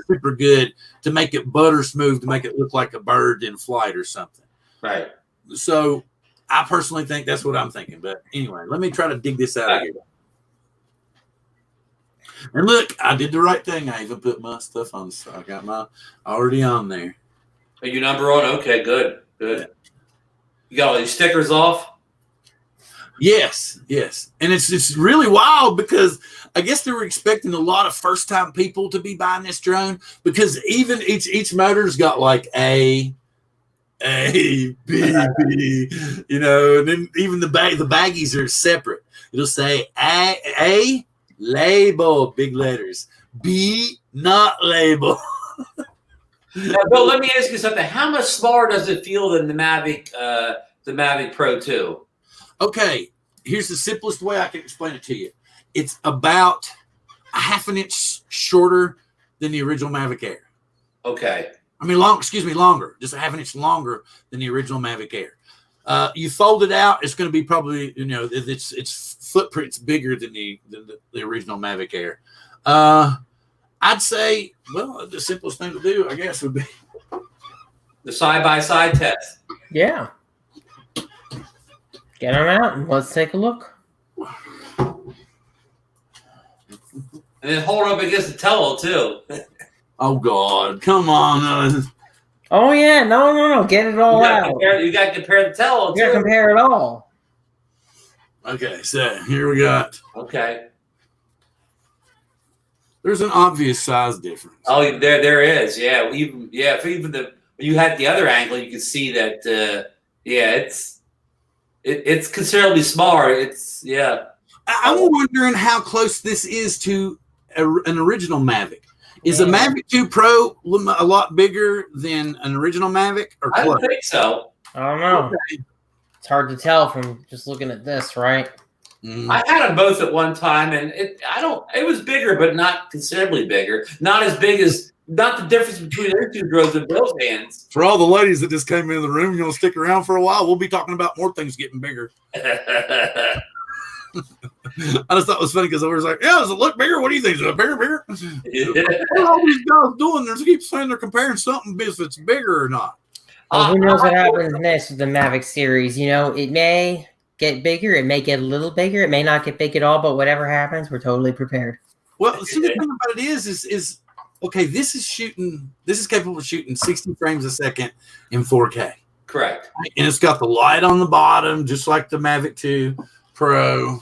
super good to make it butter smooth, to make it look like a bird in flight or something. Right. So I personally think that's what I'm thinking. But anyway, let me try to dig this out of here. And look, I did the right thing. I even put my stuff on. So I got my already on there. Are you number on? Okay, good. You got all these stickers off? Yes. And it's really wild because I guess they were expecting a lot of first-time people to be buying this drone, because even each motor's got like A, B, and then even the baggies are separate. It'll say A label, big letters, B not label. Now, Bill, let me ask you something. How much smaller does it feel than the Mavic Pro 2? Okay, here's the simplest way I can explain it to you. It's about a half an inch shorter than the original Mavic Air. Okay. I mean, longer, just a half an inch longer than the original Mavic Air. You fold it out, it's going to be probably, its footprint's bigger than the original Mavic Air. I'd say, well, the simplest thing to do, I guess, would be the side-by-side test. Yeah. Get them out and let's take a look. And then hold up against the towel too. Oh God, come on! Oh yeah, no, get it all out. You got to compare the towel too. You got to compare it all. Okay, so here we got. Okay. There's an obvious size difference. Oh, there is. Yeah, even when you had the other angle, you could see that. It's considerably smaller. I'm wondering how close this is to an original Mavic. Is a Mavic 2 Pro a lot bigger than an original Mavic? I don't think so. I don't know. Okay. It's hard to tell from just looking at this, right? Mm. I had them both at one time, and it was bigger, but not considerably bigger. Not as big as. Not the difference between their two drones and Bill's hands. For all the ladies that just came in the room, you'll stick around for a while. We'll be talking about more things getting bigger. I just thought it was funny because I was like, yeah, does it look bigger? What do you think? Is it bigger? What are all these guys doing? They keep saying they're comparing something if it's bigger or not. Well, who knows what happens next with the Mavic series? it may get bigger. It may get a little bigger. It may not get big at all, but whatever happens, we're totally prepared. Well, see, the thing about it is okay, this is capable of shooting 60 frames a second in 4K. Correct. And it's got the light on the bottom, just like the Mavic 2 Pro.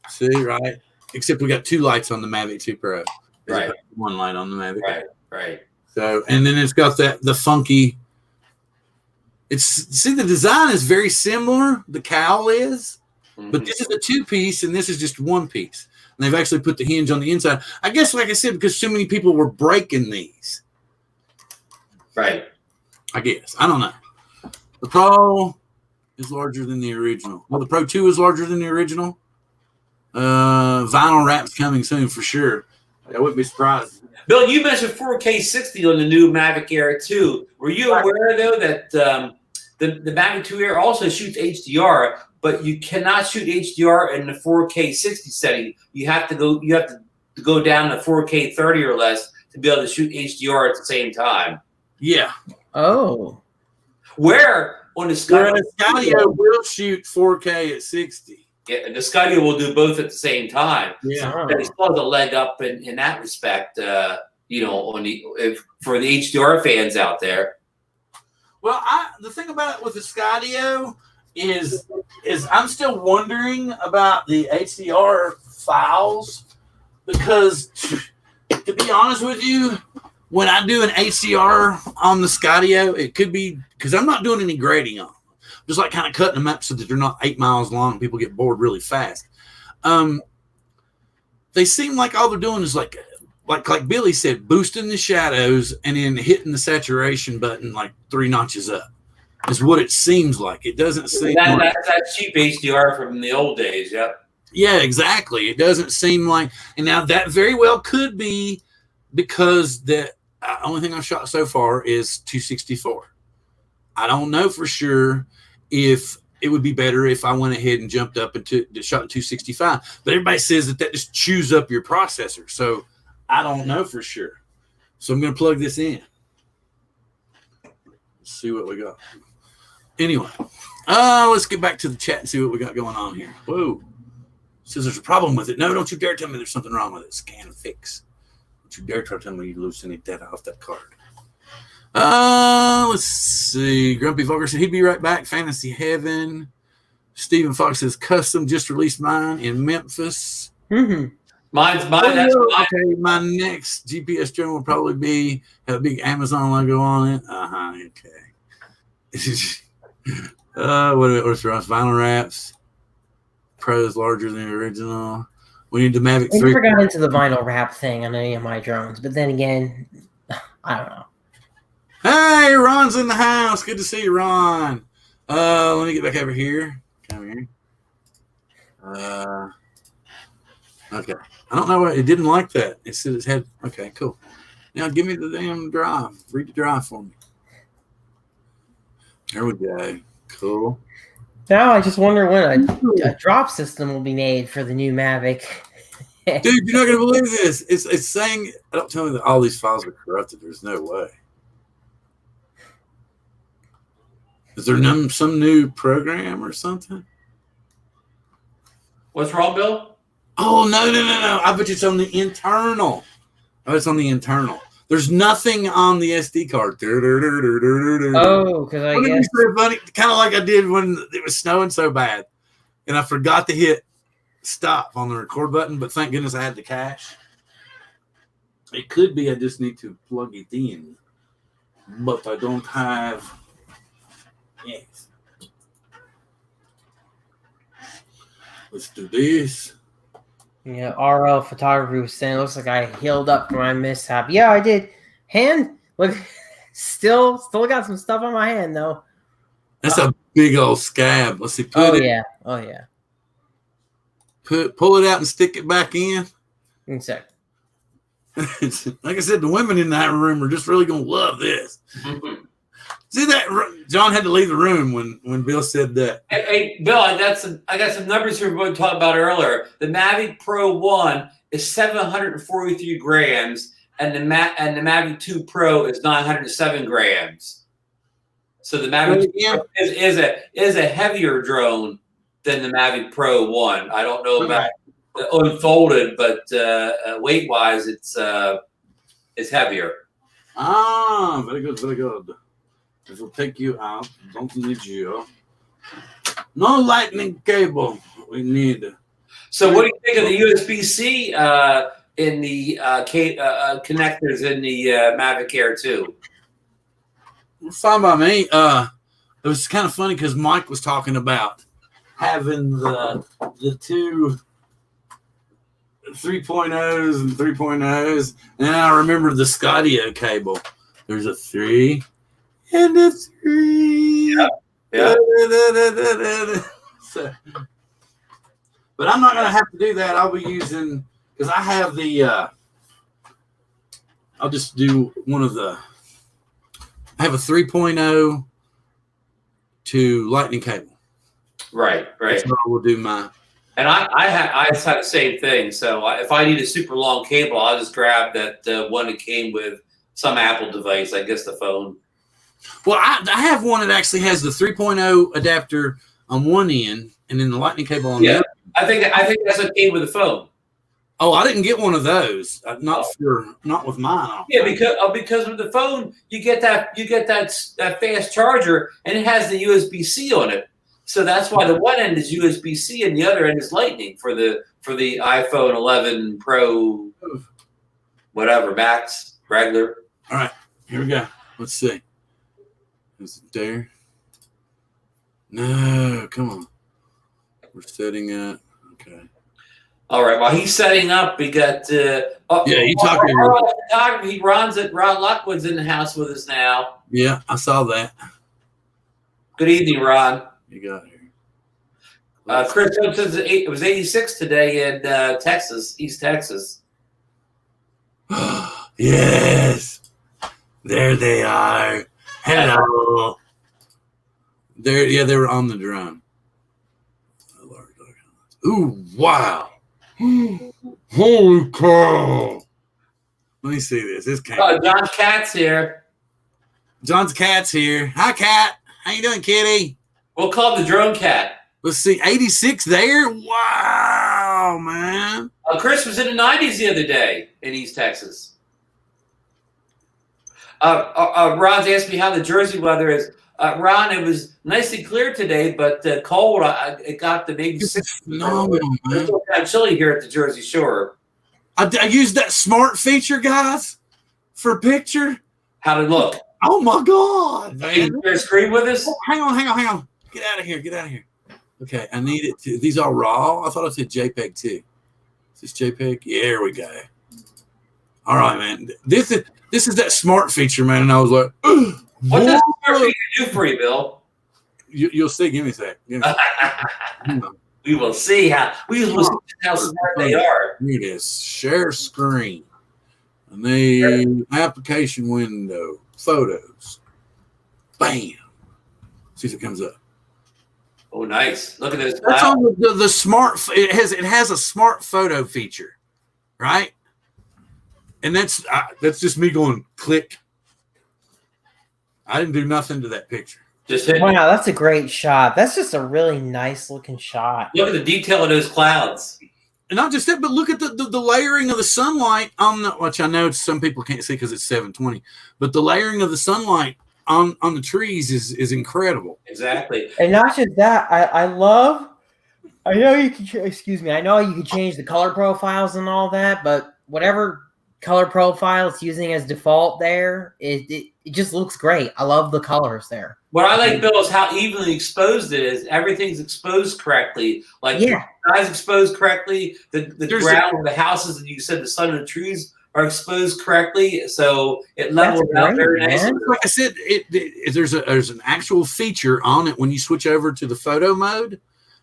See, right? Except we got two lights on the Mavic 2 Pro. Right. One light on the Mavic. Right. So, and then it's got the funky. See, the design is very similar. The cowl is, but this is a 2-piece and this is just 1 piece. And they've actually put the hinge on the inside. I guess, like I said, because so many people were breaking these. Right. I guess. I don't know. The Pro is larger than the original. Well, the Pro 2 is larger than the original. Vinyl wrap's coming soon for sure. I wouldn't be surprised. Bill, you mentioned 4K 60 on the new Mavic Air 2. Were you aware, though, that the Mavic 2 Air also shoots HDR, but you cannot shoot HDR in the 4K 60 setting? You have to go down to 4K 30 or less to be able to shoot HDR at the same time. Yeah. Oh. Where on the Skydio will shoot 4K at 60. Yeah, the Skydio will do both at the same time. Yeah. So it still has a leg up in that respect, for the HDR fans out there. Well, the thing about it with the Skydio is I'm still wondering about the HDR files because, to be honest with you, when I do an HDR on the Skydio, it could be because I'm not doing any grading on them. Just like kind of cutting them up so that they're not 8 miles long. People get bored really fast. They seem like all they're doing is like Billy said, boosting the shadows and then hitting the saturation button like 3 notches up. Is what it seems like. It doesn't seem that's that cheap HDR from the old days. Yep. Yeah, exactly. It doesn't seem like, and now that very well could be because the only thing I've shot so far is 264. I don't know for sure if it would be better if I went ahead and jumped up and shot 265. But everybody says that just chews up your processor. So I don't know for sure. So I'm going to plug this in. Let's see what we got. Anyway, let's get back to the chat and see what we got going on here. Whoa. Says there's a problem with it. No, don't you dare tell me there's something wrong with it. Scan and fix. Don't you dare try to tell me you hallucinate that off that card. Let's see. Grumpy Vulgar said he'd be right back. Fantasy Heaven. Stephen Fox says custom just released mine in Memphis. Mm-hmm. Mine's mine. Okay, my next GPS drone will probably have a big Amazon logo on it. Okay. What's wrong? Vinyl wraps. Pro is larger than the original. We need the Mavic 3. I never got into the vinyl wrap thing on any of my drones, but then again, I don't know. Hey, Ron's in the house. Good to see you, Ron. Let me get back over here. Come here. Okay. I don't know why it didn't like that. It said it had. Okay, cool. Now give me the damn drive. Read the drive for me. There we go. Cool. Now I just wonder when a drop system will be made for the new Mavic. Dude, you're not gonna believe this. It's saying, don't tell me that all these files are corrupted. There's no way. Is there some new program or something? What's wrong, Bill? Oh no! I bet it's on the internal. I bet it's on the internal. There's nothing on the SD card. Oh, because I guess funny, kind of like I did when it was snowing so bad, and I forgot to hit stop on the record button. But thank goodness I had the cache. It could be I just need to plug it in, but I don't have. Yes. Let's do this. Yeah, RL photography was saying it looks like I healed up from my mishap. Yeah, I did. Hand, look, still got some stuff on my hand though. That's a big old scab. Let's see. Oh yeah. Pull it out and stick it back in. In sec. Like I said, the women in that room are just really gonna love this. See that John had to leave the room when Bill said that. Hey, Bill, I got some numbers here we talked about earlier. The Mavic Pro 1 is 743 grams, and the Mavic 2 Pro is 907 grams. So the Mavic is a heavier drone than the Mavic Pro 1. I don't know about unfolded, but weight wise, it's heavier. Ah, very good, very good. This will take you out. Don't need you. No lightning cable. We need. So, what do you think of the USB-C in the connectors in the Mavic Air 2? Fine by me. It was kind of funny because Mike was talking about having the two 3.0s and 3.0s, and I remember the Scodio cable. There's a 3 and a 3. Yeah. So, but I'm not going to have to do that. I'll be using, because I have the, I'll just do one of the, I have a 3.0 to lightning cable. Right. That's what I will do my. And I had the same thing. So if I need a super long cable, I'll just grab that one that came with some Apple device, I guess the phone. Well, I have one that actually has the 3.0 adapter on one end and then the lightning cable on the other. I think that's what came with the phone. Oh, I didn't get one of those. Not with mine. Yeah, because with the phone you get that fast charger and it has the USB-C on it. So that's why the one end is USB-C and the other end is Lightning for the iPhone 11 Pro, whatever, Max, regular. All right, here we go. Let's see. Is it there? No, come on. We're setting up. Okay. All right. While he's setting up, we got. Yeah, you talking. Photography. Ron Lockwood's in the house with us now. Yeah, I saw that. Good evening, Ron. You got here. Chris says it was 86 today in Texas, East Texas. Yes. There they are. Hello. They were on the drone. Ooh, wow. Holy cow. Let me see this. This John's cat's here. John's cat's here. Hi, cat. How you doing, kitty? We'll call him the drone cat. Let's see. 86 there? Wow, man. Chris was in the 90s the other day in East Texas. Ron's asked me how the Jersey weather is. Ron, it was nicely clear today, but cold. It got to maybe 6. Phenomenal, man. It's kind of chilly here at the Jersey Shore. I used that smart feature, guys, for a picture. How'd it look? Oh, my God, man. Can you share a screen with us? Oh, hang on. Get out of here. Okay, I need it to. These all raw? I thought I said JPEG, too. Is this JPEG? Yeah, there we go. All right, man. This is that smart feature, man, and I was like, what does smart feature do for you, Bill? You'll see. Give me a sec. We will see how smart they are. Here it is. Share screen. And the application window. Photos. Bam. See if it comes up. Oh, nice. Look at this. That's on the smart. It has a smart photo feature, right? And that's just me going click. I didn't do nothing to that picture. Just hit. Wow, that's a great shot. That's just a really nice looking shot. Look at the detail of those clouds. And not just that, but look at the layering of the sunlight on the, which I know some people can't see because it's 720, but the layering of the sunlight on the trees is incredible. Exactly. And not just that, I know you can, excuse me, I know you can change the color profiles and all that, but whatever color profile it's using as default there, it just looks great. I love the colors there. What I like, Bill, is how evenly exposed it is. Everything's exposed correctly. Like the sky's exposed correctly. The ground of the houses, and you said the sun and the trees are exposed correctly. So it levels out very nicely. Like I said, there's an actual feature on it when you switch over to the photo mode.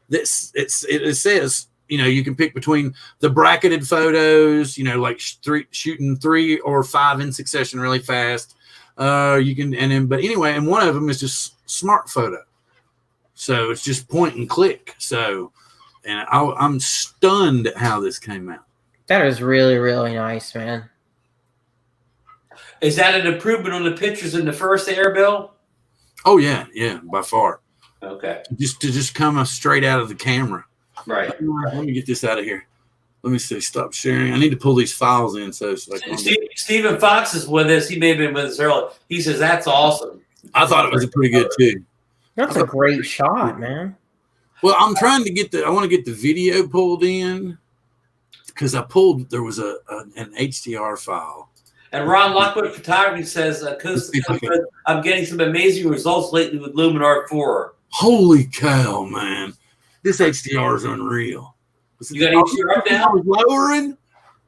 It says, you know, you can pick between the bracketed photos, you know, like shooting 3 or 5 in succession really fast. You can, but anyway, and one of them is just smart photo. So it's just point and click. So, and I'm stunned at how this came out. That is really, really nice, man. Is that an improvement on the pictures in the first Air, Bill? Oh yeah, by far. Okay. Just come straight out of the camera. Right. Let me get this out of here. Let me see. Stop sharing. I need to pull these files in. So it's like Stephen Fox is with us. He may have been with us earlier. He says that's awesome. I thought it was pretty good too. That's a great shot, man. Well, I'm trying to I want to get the video pulled in because there was an HDR file. And Ron Lockwood Photography says, I'm getting some amazing results lately with Luminar 4. Holy cow, man. This HDR is unreal. You got HDR up now? Lowering?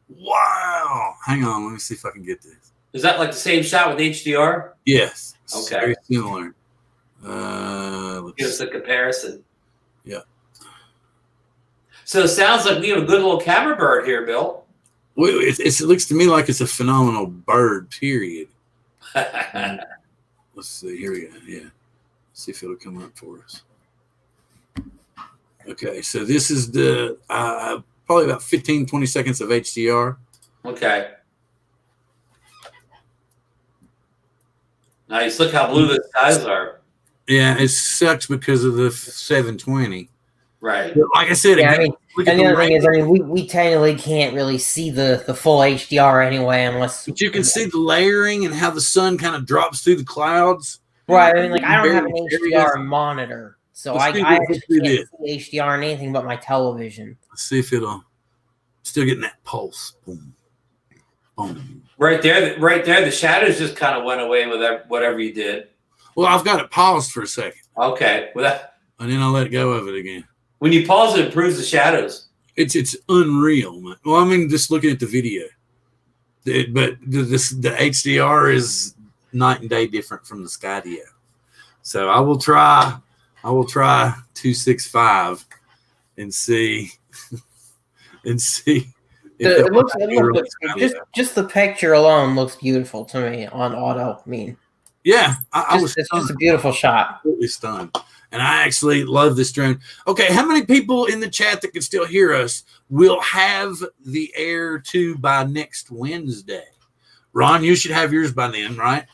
Wow. Hang on. Let me see if I can get this. Is that like the same shot with HDR? Yes. Okay. Very similar. Give us a comparison. Yeah. So it sounds like we have a good little camera bird here, Bill. Well, it looks to me like it's a phenomenal bird, period. Let's see. Here we go. Yeah. Let's see if it'll come up for us. Okay, so this is the probably about 15, 20 seconds of HDR. Okay. Nice. Look how blue the skies are. Yeah, it sucks because of the 720. Right. But like I said, Yeah, again, and the other thing is, we technically can't really see the full HDR anyway unless. But you can see the layering and how the sun kind of drops through the clouds. Right. I mean, like, I don't have an HDR monitor. So I can't see HDR in anything but my television. Let's see if it'll still getting that pulse. Boom. Boom. Right there, the shadows just kind of went away with whatever you did. Well, I've got it paused for a second. Okay. And then I'll let go of it again. When you pause it, improves the shadows. It's unreal, man. Well, I mean, just looking at the video. But the HDR is night and day different from the Skydio. So I will try 265 and see It looks just the picture alone looks beautiful to me on auto. I mean, yeah, it's just a beautiful shot. Absolutely stunned. And I actually love this drone. Okay, how many people in the chat that can still hear us will have the Air 2 by next Wednesday? Ron, you should have yours by then, right?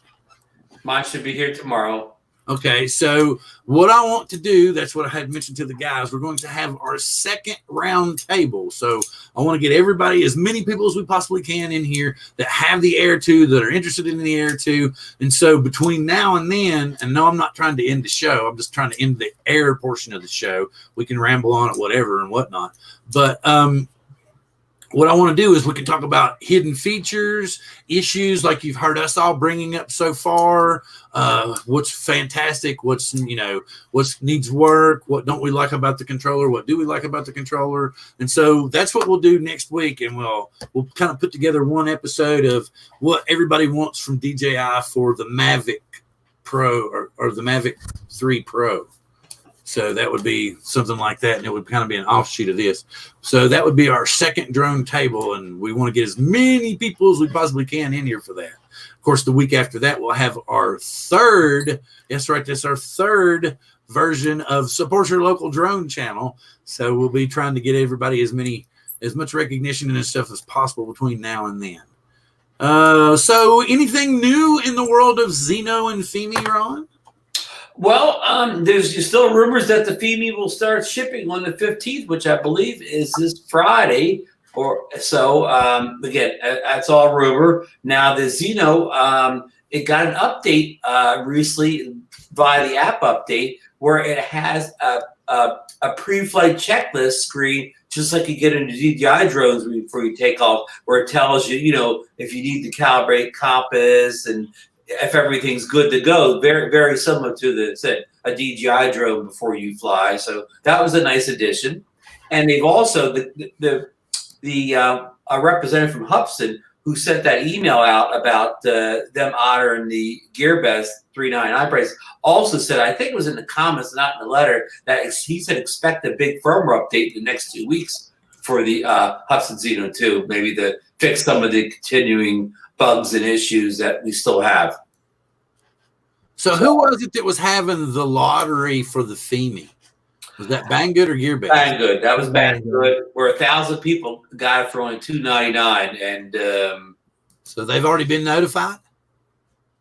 Mine should be here tomorrow. Okay, so what I want to do, that's what I had mentioned to the guys, we're going to have our second round table. So I want to get everybody, as many people as we possibly can in here that have the Air 2, that are interested in the Air 2. And so between now and then, and no, I'm not trying to end the show. I'm just trying to end the Air portion of the show. We can ramble on it, whatever and whatnot. But what I want to do is we can talk about hidden features, issues like you've heard us all bringing up so far, what's fantastic, what needs work, what don't we like about the controller, what do we like about the controller. And so that's what we'll do next week, and we'll kind of put together one episode of what everybody wants from DJI for the Mavic Pro or the Mavic 3 Pro. So that would be something like that, and it would kind of be an offshoot of this. So that would be our second drone table, and we want to get as many people as we possibly can in here for that. Of course, the week after that, we'll have our third. That's right. That's our third version of Support Your Local Drone channel. So we'll be trying to get everybody as much recognition and stuff as possible between now and then. So anything new in the world of Xeno and Femi, Ron? Well, there's still rumors that the Femi will start shipping on the 15th, which I believe is this Friday or so. Again, that's all rumor. Now the Xeno, it got an update recently via the app update where it has a pre-flight checklist screen, just like you get in the DJI drones before you take off, where it tells you, if you need to calibrate compass and if everything's good to go. Very, very similar to a DJI drone before you fly. So that was a nice addition. And they've also a representative from Hubson who sent that email out about them honoring the GearBest 399 price, also said, I think it was in the comments, not in the letter, that he said expect a big firmware update in the next 2 weeks for the Hubson Xeno 2, maybe to fix some of the continuing bugs and issues that we still have. So who was it that was having the lottery for the Femi? Was that Banggood or GearBest? Banggood. That was Banggood. Where 1,000 people got it for only $299, and so they've already been notified.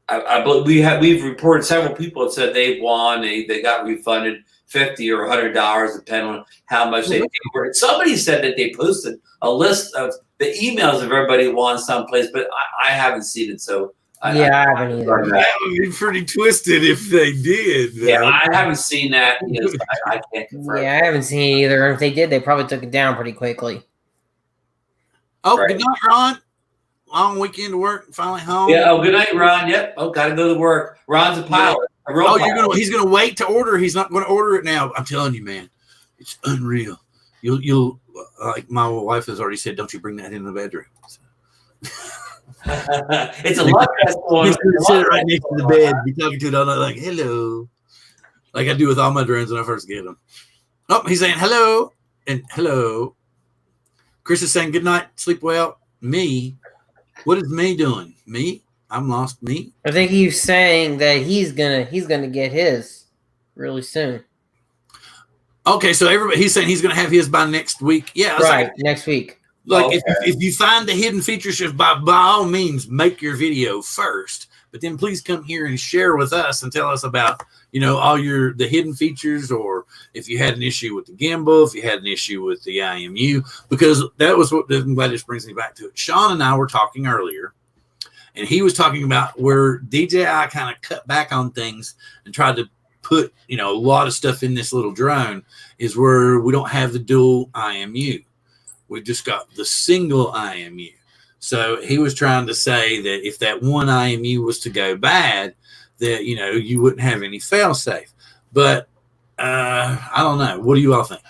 I believe we've reported several people that said they've won. They got refunded $50 or $100, depending on how much they paid. Somebody said that they posted a list of the emails of everybody who won someplace, but I haven't seen it. So I haven't either. That would be pretty twisted if they did. Yeah, I haven't seen that. I can't confirm. Yeah, I haven't seen it either. If they did, they probably took it down pretty quickly. Oh, right. Good night, Ron. Long weekend to work, finally home. Yeah. Oh, good night, Ron. Yep. Oh, got to go to work. Ron's a pilot. He's gonna wait to order. He's not gonna order it now. I'm telling you, man, it's unreal. You'll like my wife has already said, don't you bring that into the bedroom. So. It's a lot. He's gonna sit right next to the bed, be talking to it all night, like hello, like I do with all my drones when I first get them. Oh, he's saying hello and hello. Chris is saying good night, sleep well. Me. What is me doing? Me? I'm lost. Me? I think he's saying that he's gonna get his really soon. Okay, so he's saying he's gonna have his by next week. Yeah, right, next week. Like if you find the hidden features, by all means make your video first. But then please come here and share with us and tell us about all the hidden features, or if you had an issue with the gimbal, if you had an issue with the IMU, because that was what. I'm glad this brings me back to it. Sean and I were talking earlier, and he was talking about where DJI kind of cut back on things and tried to put a lot of stuff in this little drone, is where we don't have the dual IMU. We just got the single IMU. So he was trying to say that if that one IMU was to go bad, that you wouldn't have any fail safe. But I don't know. What do you all think?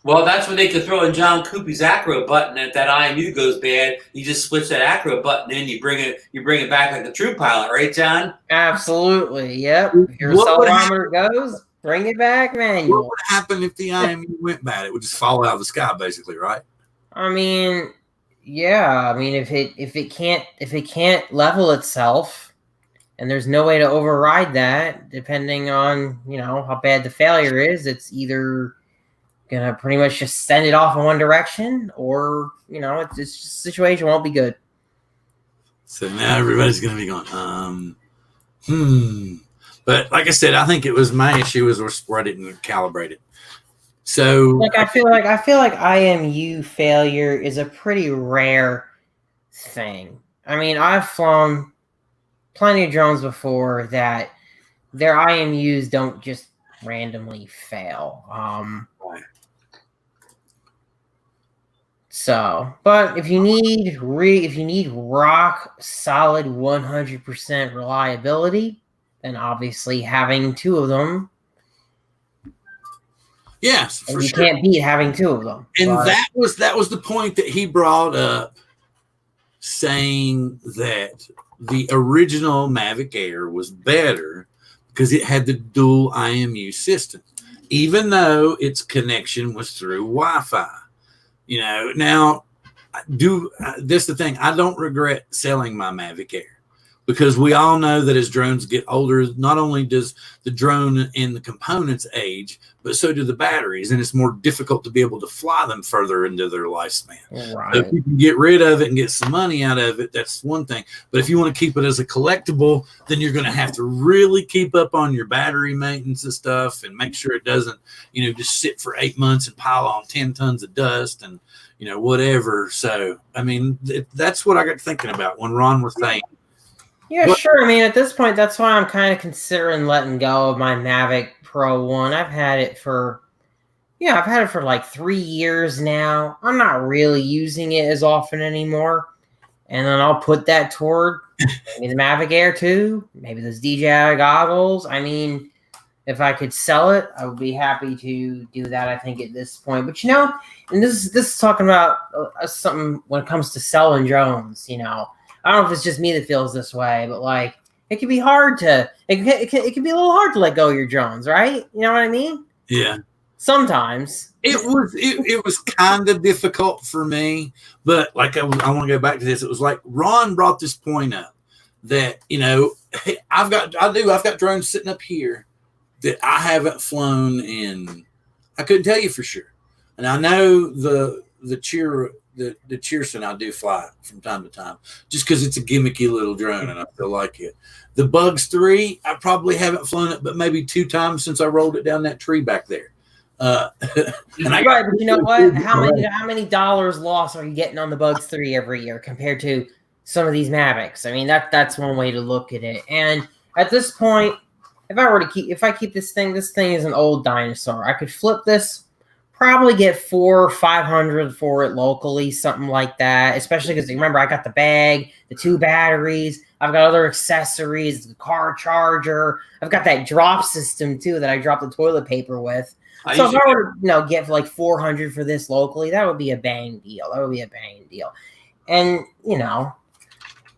Well, that's when they could throw in John Cuppi's acro button. If that IMU goes bad, you just switch that acro button in. You bring it back like a true pilot, right, John? Absolutely. Yep. If your accelerometer goes, bring it back manual. What would happen if the IMU went bad? It would just fall out of the sky, basically, right? I mean, yeah. I mean, if it can't level itself, and there's no way to override that, depending on how bad the failure is, it's either gonna pretty much just send it off in one direction, or it's just the situation won't be good. So now everybody's gonna be going, But like I said, I think it was my issue where I didn't calibrate it. So I feel like IMU failure is a pretty rare thing. I mean, I've flown plenty of drones before that their IMUs don't just randomly fail. So, but if you need rock solid 100% reliability, then obviously having two of them. Yes, for you sure. Can't beat having two of them. And that was the point that he brought up, saying that the original Mavic Air was better because it had the dual IMU system, even though its connection was through Wi-Fi. Now, that's the thing. I don't regret selling my Mavic Air because we all know that as drones get older, not only does the drone and the components age, but so do the batteries, and it's more difficult to be able to fly them further into their lifespan. Right. So if you can get rid of it and get some money out of it, that's one thing. But if you want to keep it as a collectible, then you're going to have to really keep up on your battery maintenance and stuff, and make sure it doesn't, just sit for 8 months and pile on 10 tons of dust and whatever. So I mean, that's what I got thinking about when Ron was saying. Yeah, sure. I mean, at this point, that's why I'm kind of considering letting go of my Mavic Pro 1. I've had it for like 3 years now. I'm not really using it as often anymore. And then I'll put that toward maybe the Mavic Air 2, maybe those DJI goggles. I mean, if I could sell it, I would be happy to do that, I think, at this point. But, and this is talking about something when it comes to selling drones, I don't know if it's just me that feels this way, but like it can be hard to it can be a little hard to let go of your drones, right? You know what I mean? Yeah. Sometimes it was kind of difficult for me, but like I want to go back to this. It was like Ron brought this point up that I've got drones sitting up here that I haven't flown in. I couldn't tell you for sure, and I know the Cheerson I do fly from time to time, just because it's a gimmicky little drone and I feel like it. The Bugs 3, I probably haven't flown it, but maybe 2 times since I rolled it down that tree back there. And but you know what? How many dollars loss are you getting on the Bugs 3 every year compared to some of these Mavics? I mean, that's one way to look at it. And at this point, if I keep this thing is an old dinosaur. I could flip this. Probably get 400 or 500 for it locally, something like that. Especially because remember, I got the bag, the 2 batteries. I've got other accessories, the car charger. I've got that drop system too that I drop the toilet paper with. So if I were to get like 400 for this locally, that would be a bang deal. And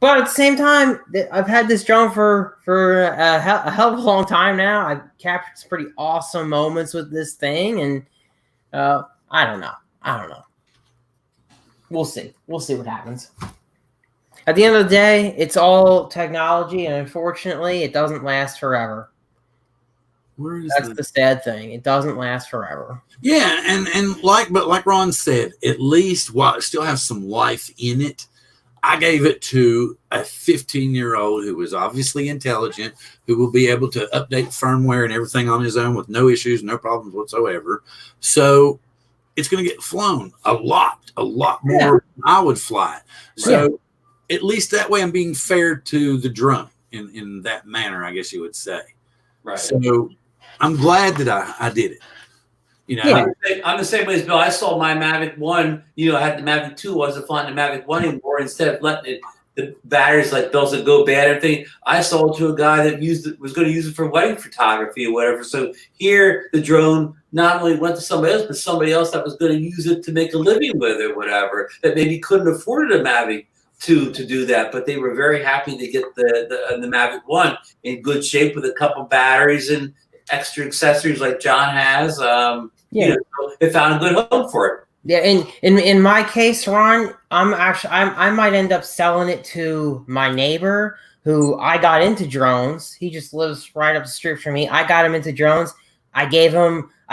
but at the same time, I've had this drone for a hell of a long time now. I've captured some pretty awesome moments with this thing, and I don't know. We'll see what happens. At the end of the day, it's all technology, and unfortunately, it doesn't last forever. That's the sad thing. It doesn't last forever. Yeah, and like Ron said, at least while it still has some life in it, I gave it to a 15-year-old who was obviously intelligent, who will be able to update firmware and everything on his own with no issues, no problems whatsoever. So it's going to get flown a lot more than I would fly. So at least that way I'm being fair to the drone in that manner, I guess you would say. Right. So I'm glad that I did it. I'm the same way as Bill. I saw my Mavic 1, I had the Mavic 2, wasn't flying the Mavic 1 anymore. Instead of letting the batteries, like Bill said, go bad and everything, I sold it to a guy that was going to use it for wedding photography or whatever. So here, the drone not only went to somebody else, but somebody else that was going to use it to make a living with it or whatever, that maybe couldn't afford a Mavic 2 to do that. But they were very happy to get the Mavic 1 in good shape with a couple batteries and extra accessories like John has. They found a good home for it. Yeah, and in my case, Ron, I might end up selling it to my neighbor who I got into drones. He just lives right up the street from me. I got him into drones. I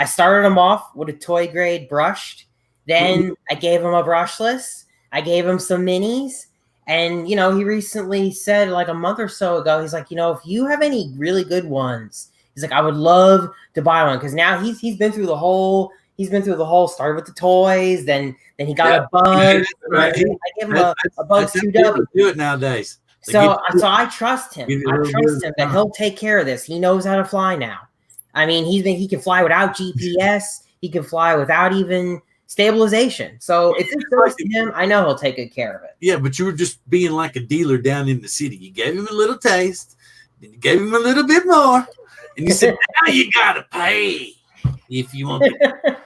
started him off with a toy grade brushed. Then I gave him a brushless. I gave him some minis. And, he recently said like a month or so ago, he's like, if you have any really good ones, he's like, I would love to buy one. Because now he's been through the whole, started with the toys, then he got a bug. Right. I gave him a Bugs 2W. Do it nowadays. So I trust him. I trust him that he'll take care of this. He knows how to fly now. I mean, he can fly without GPS. He can fly without even stabilization. So if it goes to him, I know he'll take good care of it. Yeah, but you were just being like a dealer down in the city. You gave him a little taste, then you gave him a little bit more, and you said, now you gotta pay if you want to.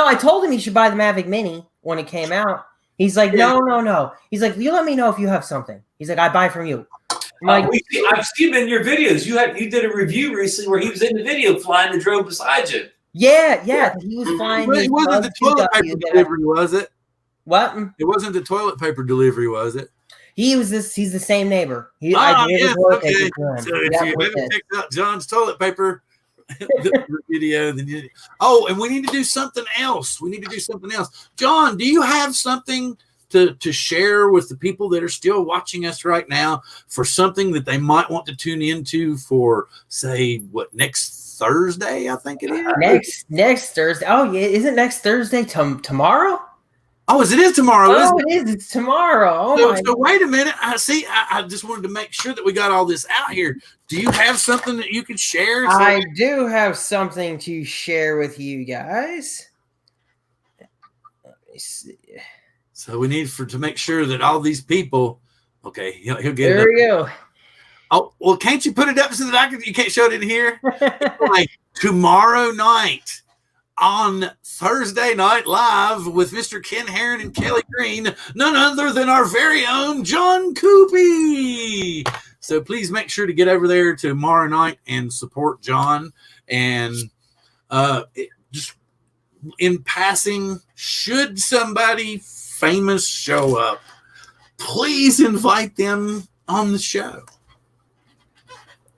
I told him he should buy the Mavic Mini when it came out. He's like, no. He's like, you let me know if you have something. He's like, I buy from you. I've seen him in your videos. You did a review recently where he was in the video flying the drone beside you. Yeah. He was flying. It wasn't the toilet paper delivery, was it? What? It wasn't the toilet paper delivery, was it? He's the same neighbor. Yes, okay. So if you Yep, haven't checked out John's toilet paper the video, then and we need to do something else. John, do you have something to share with the people that are still watching us right now for something that they might want to tune into for, say, next Thursday? I think it is next Thursday. Oh yeah, isn't next Thursday tomorrow? Oh, it is tomorrow. Oh, it is. It's tomorrow. So wait a minute. I just wanted to make sure that we got all this out here. Do you have something that you could share? I do have something to share with you guys. Let me see. So we need to make sure that all these people. Okay, he'll get there it. There we go. Oh well, can't you put it up so that you can't show it in here? Like tomorrow night. On Thursday Night Live with Mr. Ken Herron and Kelly Green, none other than our very own John Cuppi. So please make sure to get over there tomorrow night and support John. And just in passing, should somebody famous show up, please invite them on the show.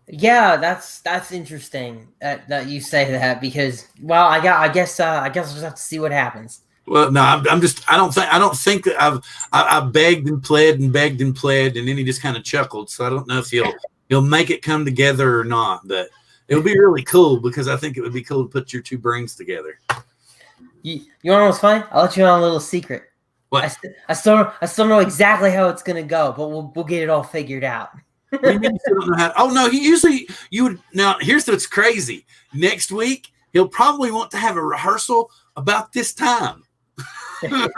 Yeah, that's interesting that you say that because I guess we'll just have to see what happens. Well, no, I don't think that I begged and pled and then he just kind of chuckled. So I don't know if he'll make it come together or not, but it'll be really cool because I think it would be cool to put your two brains together. You want to know what's funny? I'll let you on a little secret. What? I still know exactly how it's gonna go, but we'll get it all figured out. Oh no, you would now here's what's crazy. Next week he'll probably want to have a rehearsal about this time to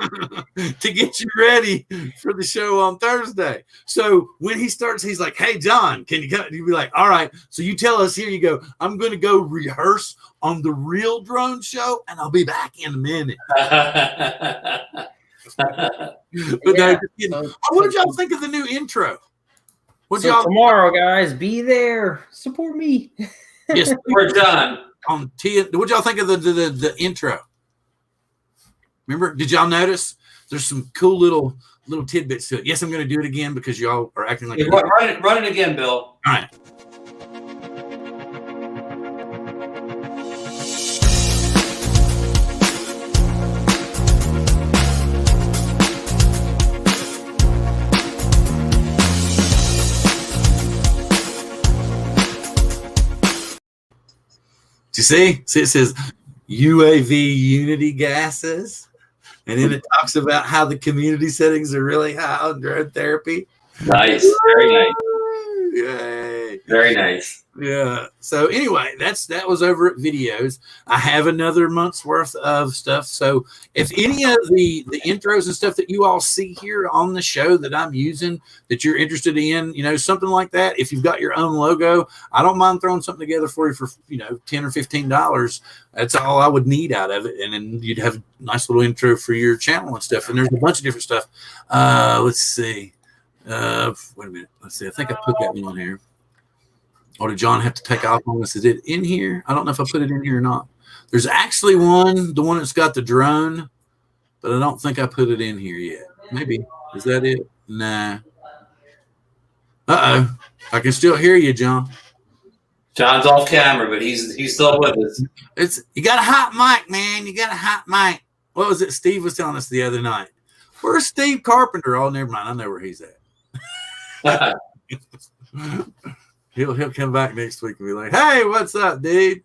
get you ready for the show on Thursday. So when he starts, he's like, "Hey John, can you come?" You'll be like, "All right." So you tell us, here you go. I'm going to go rehearse on the real drone show, and I'll be back in a minute. But yeah. What did y'all think of the new intro? Tomorrow, guys, be there. Support me. Yes, we're done. What y'all think of the intro? Remember? Did y'all notice? There's some cool little tidbits to it. Yes, I'm going to do it again because y'all are acting like. Run it again, Bill. All right. You see, it says UAV Unity gases, and then it talks about how the community settings are really high on drone therapy. Nice, very nice. Yay. Very nice. Yeah. So anyway, that was over at videos. I have another month's worth of stuff. So if any of the intros and stuff that you all see here on the show that I'm using that you're interested in, something like that, if you've got your own logo, I don't mind throwing something together for you for, $10 or $15. That's all I would need out of it. And then you'd have a nice little intro for your channel and stuff. And there's a bunch of different stuff. Let's see. Wait a minute. Let's see. I think I put that one on here. Or did John have to take off on this? Is it in here? I don't know if I put it in here or not. There's actually the one that's got the drone, but I don't think I put it in here yet. Maybe. Is that it? Nah. Uh-oh. I can still hear you, John. John's off camera, but he's still with us. You got a hot mic, man. You got a hot mic. What was it Steve was telling us the other night? Where's Steve Carpenter? Oh, never mind. I know where he's at. He'll come back next week and be like, "Hey, what's up, dude?"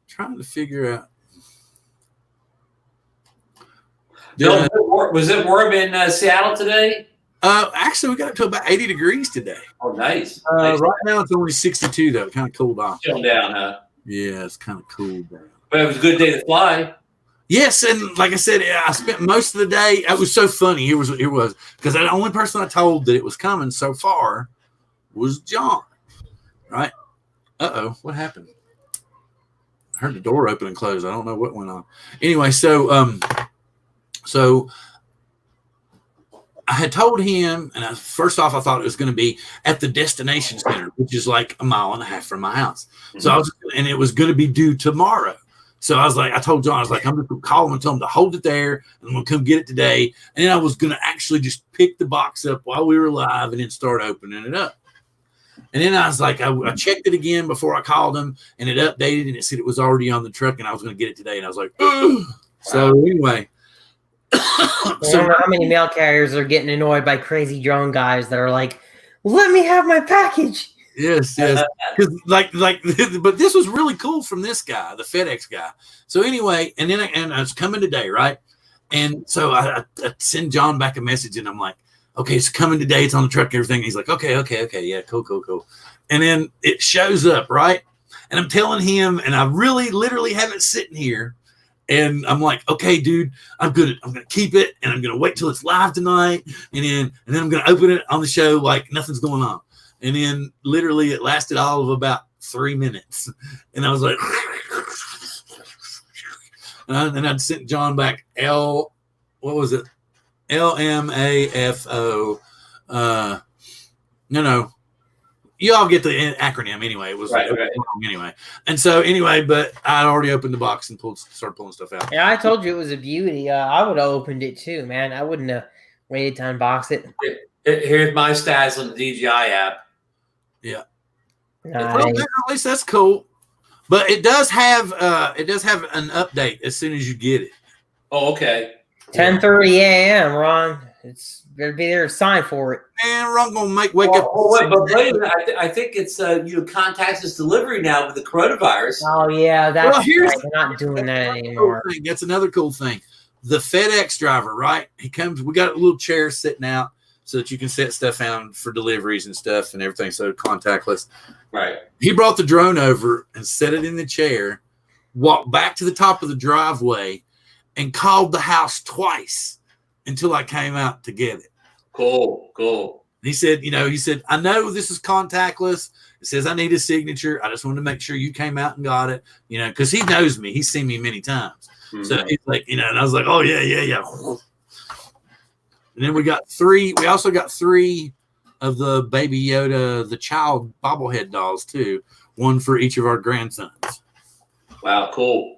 Trying to figure out. Was it warm in Seattle today? Actually, we got up to about 80 degrees today. Oh, nice. Right now, it's only 62 though. Kind of cooled off. Chilling down, huh? Yeah, it's kind of cool down. But it was a good day to fly. Yes, and like I said, I spent most of the day. It was so funny. It was because the only person I told that it was coming so far was John, right? Uh-oh, what happened? I heard the door open and close. I don't know what went on. Anyway, so I had told him, and first off, I thought it was going to be at the destination center, which is like a mile and a half from my house. So and it was going to be due tomorrow. So I was like, I told John, I was like, I'm just gonna call him and tell him to hold it there, and I'm gonna come get it today. And then I was gonna actually just pick the box up while we were live and then start opening it up. And then I was like, I checked it again before I called him, and it updated, and it said it was already on the truck, and I was gonna get it today. And I was like, ugh. So anyway. I don't know how many mail carriers are getting annoyed by crazy drone guys that are like, let me have my package. Yes. Because but this was really cool from this guy, the FedEx guy. So anyway, and then I was coming today, right? And so I send John back a message, and I'm like, okay, it's coming today. It's on the truck and everything. And he's like, okay. Yeah, cool. And then it shows up, right? And I'm telling him, and I really literally have it sitting here. And I'm like, okay, dude, I'm gonna keep it, and I'm gonna wait till it's live tonight, and then I'm gonna open it on the show like nothing's going on. And then literally it lasted all of about 3 minutes. And I was like, and I'd sent John back what was it? LMAFO. No. You all get the acronym anyway. It was right. Wrong anyway. And so anyway, but I already opened the box and started pulling stuff out. Yeah, I told you it was a beauty. I would have opened it too, man. I wouldn't have waited to unbox it. Here's my stats on the DJI app. Yeah. Nice. Well, at least that's cool. But it does have an update as soon as you get it. Oh, okay. 10:30 a.m. Ron. It's better be there to sign for it. Man, Ron gonna wake up. But wait a minute. I think it's contactless delivery now with the coronavirus. Oh yeah, that's here's right. They're not doing that anymore. That's another cool thing. The FedEx driver, right? He comes. We got a little chair sitting out so that you can set stuff down for deliveries and stuff and everything. So contactless. Right. He brought the drone over and set it in the chair, walked back to the top of the driveway, and called the house twice until I came out to get it. Cool. He said, I know this is contactless. It says I need a signature. I just wanted to make sure you came out and got it, because he knows me. He's seen me many times. Mm-hmm. So he's like, and I was like, oh, yeah. And then we also got 3 of the Baby Yoda, the child bobblehead dolls too. One for each of our grandsons. Wow, cool.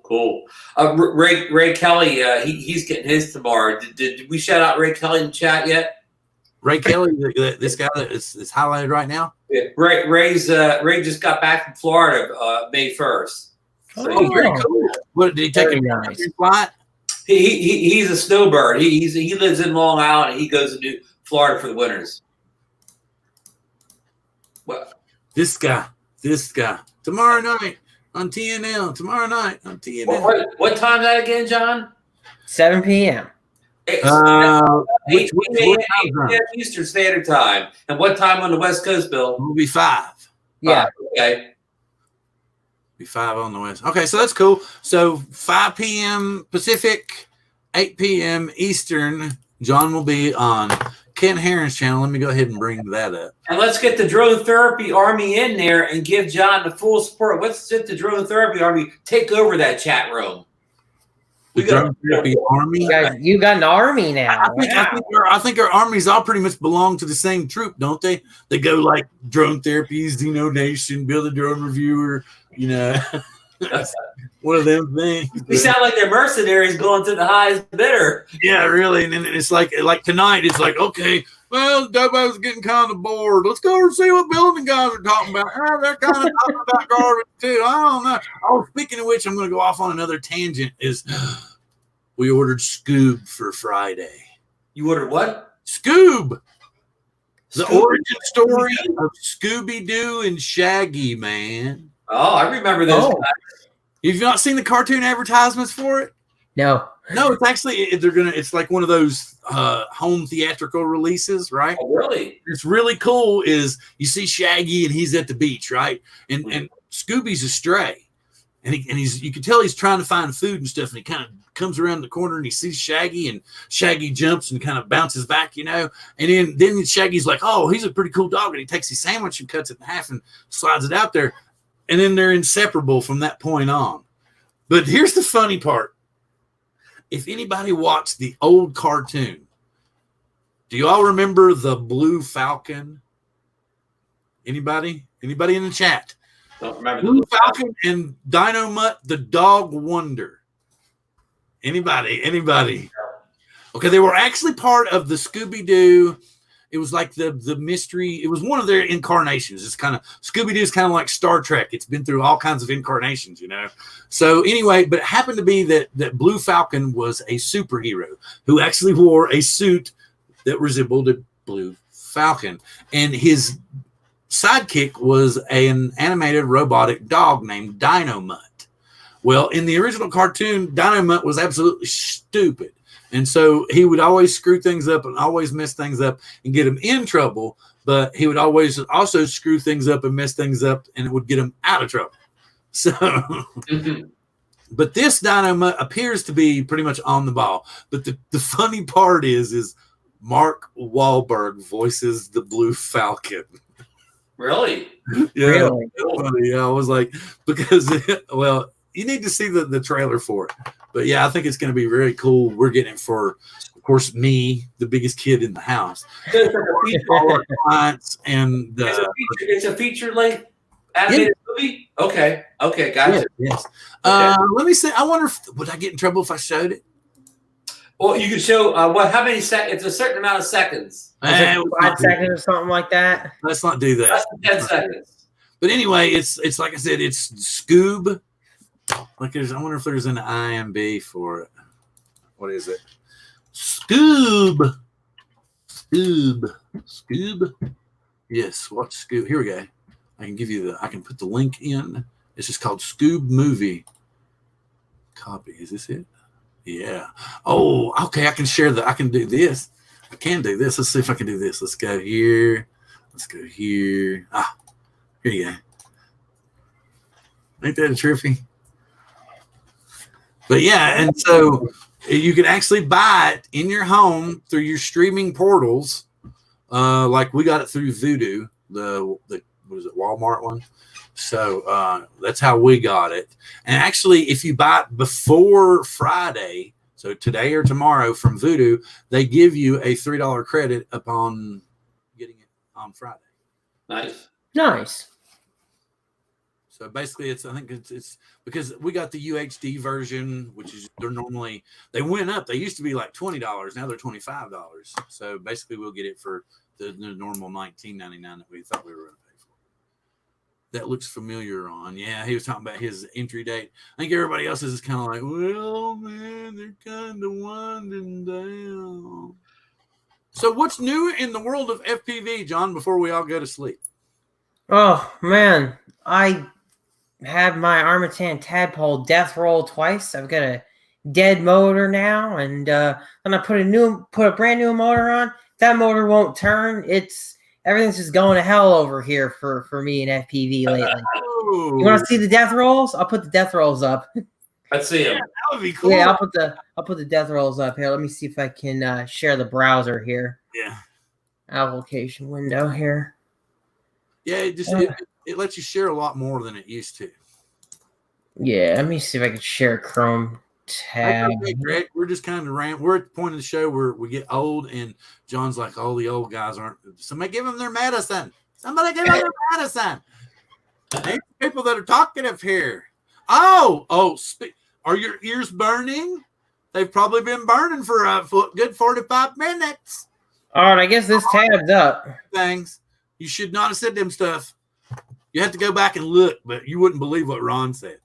Ray Kelly, he's getting his tomorrow. Did we shout out Ray Kelly in the chat yet? Ray Kelly, this guy that is highlighted right now. Yeah, Ray just got back from Florida May 1st. So very cool. What did he take a flight? He's a snowbird. He lives in Long Island, and he goes to Florida for the winters. What? This guy. Tomorrow night on TNL. What time is that again, John? 7 p.m. 8 Eastern Standard Time. And what time on the West Coast, Bill? It'll be 5. Yeah. Okay. Be 5 on the West. Okay, so that's cool. So 5 p.m. Pacific, 8 p.m. Eastern. John will be on Ken Herron's channel. Let me go ahead and bring that up. And let's get the Drone Therapy Army in there and give John the full support. Let's get the Drone Therapy Army take over that chat room. The Drone Therapy Army. You got an army now. I think our armies all pretty much belong to the same troop, don't they? They go like Drone Therapy, Xeno Nation, Build a Drone Reviewer, one of them things. We sound like they're mercenaries going to the highest bidder. Yeah, really. And then it's like tonight, it's like, okay, well, Dubbo's getting kind of bored. Let's go and see what building guys are talking about. They're kind of talking about garbage too. I don't know. Oh, speaking of which, I'm going to go off on another tangent. We ordered Scoob for Friday. You ordered what? Scoob. The origin story of Scooby-Doo and Shaggy, man. Oh, I remember those guys. You've not seen the cartoon advertisements for it? No, it's actually it's like one of those home theatrical releases, right? Oh, really? It's really cool. Is you see Shaggy and he's at the beach, right? And Scooby's a stray, and you can tell he's trying to find food and stuff, and he kind of comes around the corner and he sees Shaggy, and Shaggy jumps and kind of bounces back, and then Shaggy's like, oh, he's a pretty cool dog, and he takes his sandwich and cuts it in half and slides it out there. And then they're inseparable from that point on. But here's the funny part. If anybody watched the old cartoon, do you all remember the Blue Falcon? Anybody in the chat? Don't remember the Blue Blue Falcon and Dynamut, the Dog Wonder. Anybody? Okay, they were actually part of the Scooby-Doo. It was like the mystery. It was one of their incarnations. It's kind of Scooby-Doo is kind of like Star Trek. It's been through all kinds of incarnations, you know. So anyway, but it happened to be that Blue Falcon was a superhero who actually wore a suit that resembled a Blue Falcon, and his sidekick was an animated robotic dog named Dynamut. Well, in the original cartoon, Dynamut was absolutely stupid. And so he would always screw things up and always mess things up and get him in trouble. But he would always also screw things up and mess things up, and it would get him out of trouble. So, but this Dynamut appears to be pretty much on the ball. But the funny part is Mark Wahlberg voices the Blue Falcon. Really? Yeah, Really? funny. Yeah, I was like, because well, you need to see the trailer for it. But yeah, I think it's going to be very cool. We're getting it for, of course, me, the biggest kid in the house, all our clients, and it's a feature length animated movie. Okay, gotcha. Yes. Okay. Let me see. I wonder if would I get in trouble if I showed it? Well, you can show how many seconds? It's a certain amount of seconds. 5 seconds or something like that. Let's not do that. Less than 10 seconds. But anyway, it's like I said, it's Scoob. Like I wonder if there's an IMB for it. What is it? Scoob. Yes, watch Scoob. Here we go. I can put the link in. It's just called Scoob Movie. Copy. Is this it? Yeah. Oh, okay. I can do this. I can do this. Let's see if I can do this. Let's go here. Here you go. Ain't that a trippy? But yeah, and so you can actually buy it in your home through your streaming portals. Like we got it through Vudu, the what is it, Walmart one. So that's how we got it. And actually, if you buy it before Friday, so today or tomorrow from Vudu, they give you a $3 credit upon getting it on Friday. Nice. So basically, I think it's because we got the UHD version, which is they went up. They used to be like $20, now they're $25. So basically, we'll get it for the normal $19.99 that we thought we were going to pay for. That looks familiar on. Yeah, he was talking about his entry date. I think everybody else is kind of like, well, man, they're kind of winding down. So what's new in the world of FPV, John, before we all go to sleep? Oh, man. I had my Armatan Tadpole death roll twice. I've got a dead motor now, and then I put a brand new motor on. That motor won't turn. Everything's just going to hell over here for me in FPV lately. You want to see the death rolls? I'll put the death rolls up. Let's see them. That would be cool. Yeah, I'll put the death rolls up here. Let me see if I can share the browser here. Yeah. Application window here. Yeah, it lets you share a lot more than it used to. Yeah, let me see if I can share Chrome tab. Okay, Greg, we're just kind of we're at the point of the show where we get old, and John's like, all the old guys aren't. Somebody give them their medicine. Hey, people that are talkative here. Are your ears burning? They've probably been burning for a good 45 minutes. All right, I guess this tab's up. Things. You should not have said them stuff. You have to go back and look, but you wouldn't believe what Ron said.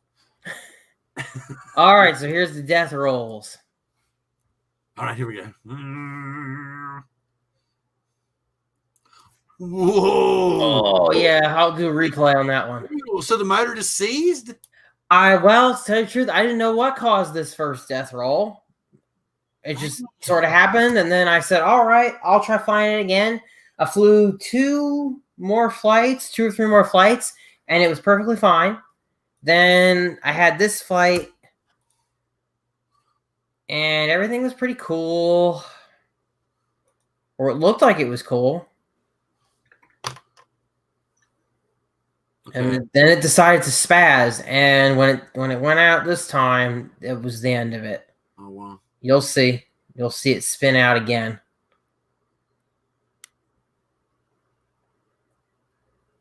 All right, so here's the death rolls. All right, here we go. Whoa. Oh, yeah, I'll do a replay on that one. So the motor is seized? Well, to tell you the truth, I didn't know what caused this first death roll. It just sort of happened, and then I said, all right, I'll try flying it again. I flew 2 or 3 more flights, and it was perfectly fine. Then I had this flight, and everything was pretty cool. Or it looked like it was cool. Okay. And then it decided to spaz, and when it went out this time, it was the end of it. Oh wow! You'll see it spin out again.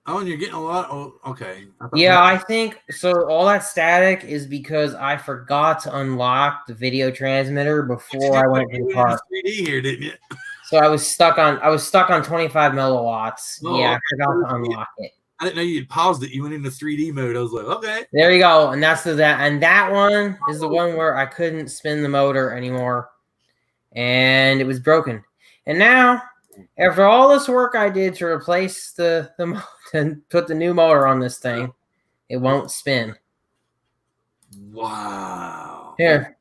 Oh, and you're getting a lot. Oh, okay. Yeah, I think so. All that static is because I forgot to unlock the video transmitter before I went to the car. 3D here, didn't you? So I was stuck on 25 milliwatts. Oh, Yeah, I forgot to unlock it. I didn't know you'd paused it. You went into 3D mode. I was like, okay. There you go. And that's that one is the one where I couldn't spin the motor anymore. And it was broken. And now, after all this work I did to replace to put the new motor on this thing, it won't spin. Wow. Here,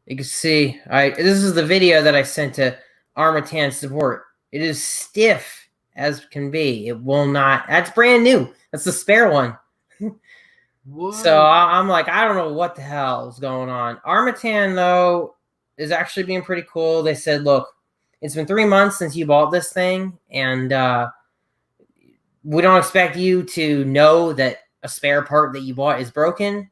you can see. This is the video that I sent to Armatan support. It is stiff as can be. It will not. That's brand new. That's the spare one. So I'm like, I don't know what the hell is going on. Armatan, though, is actually being pretty cool. They said, look, it's been 3 months since you bought this thing, and we don't expect you to know that a spare part that you bought is broken.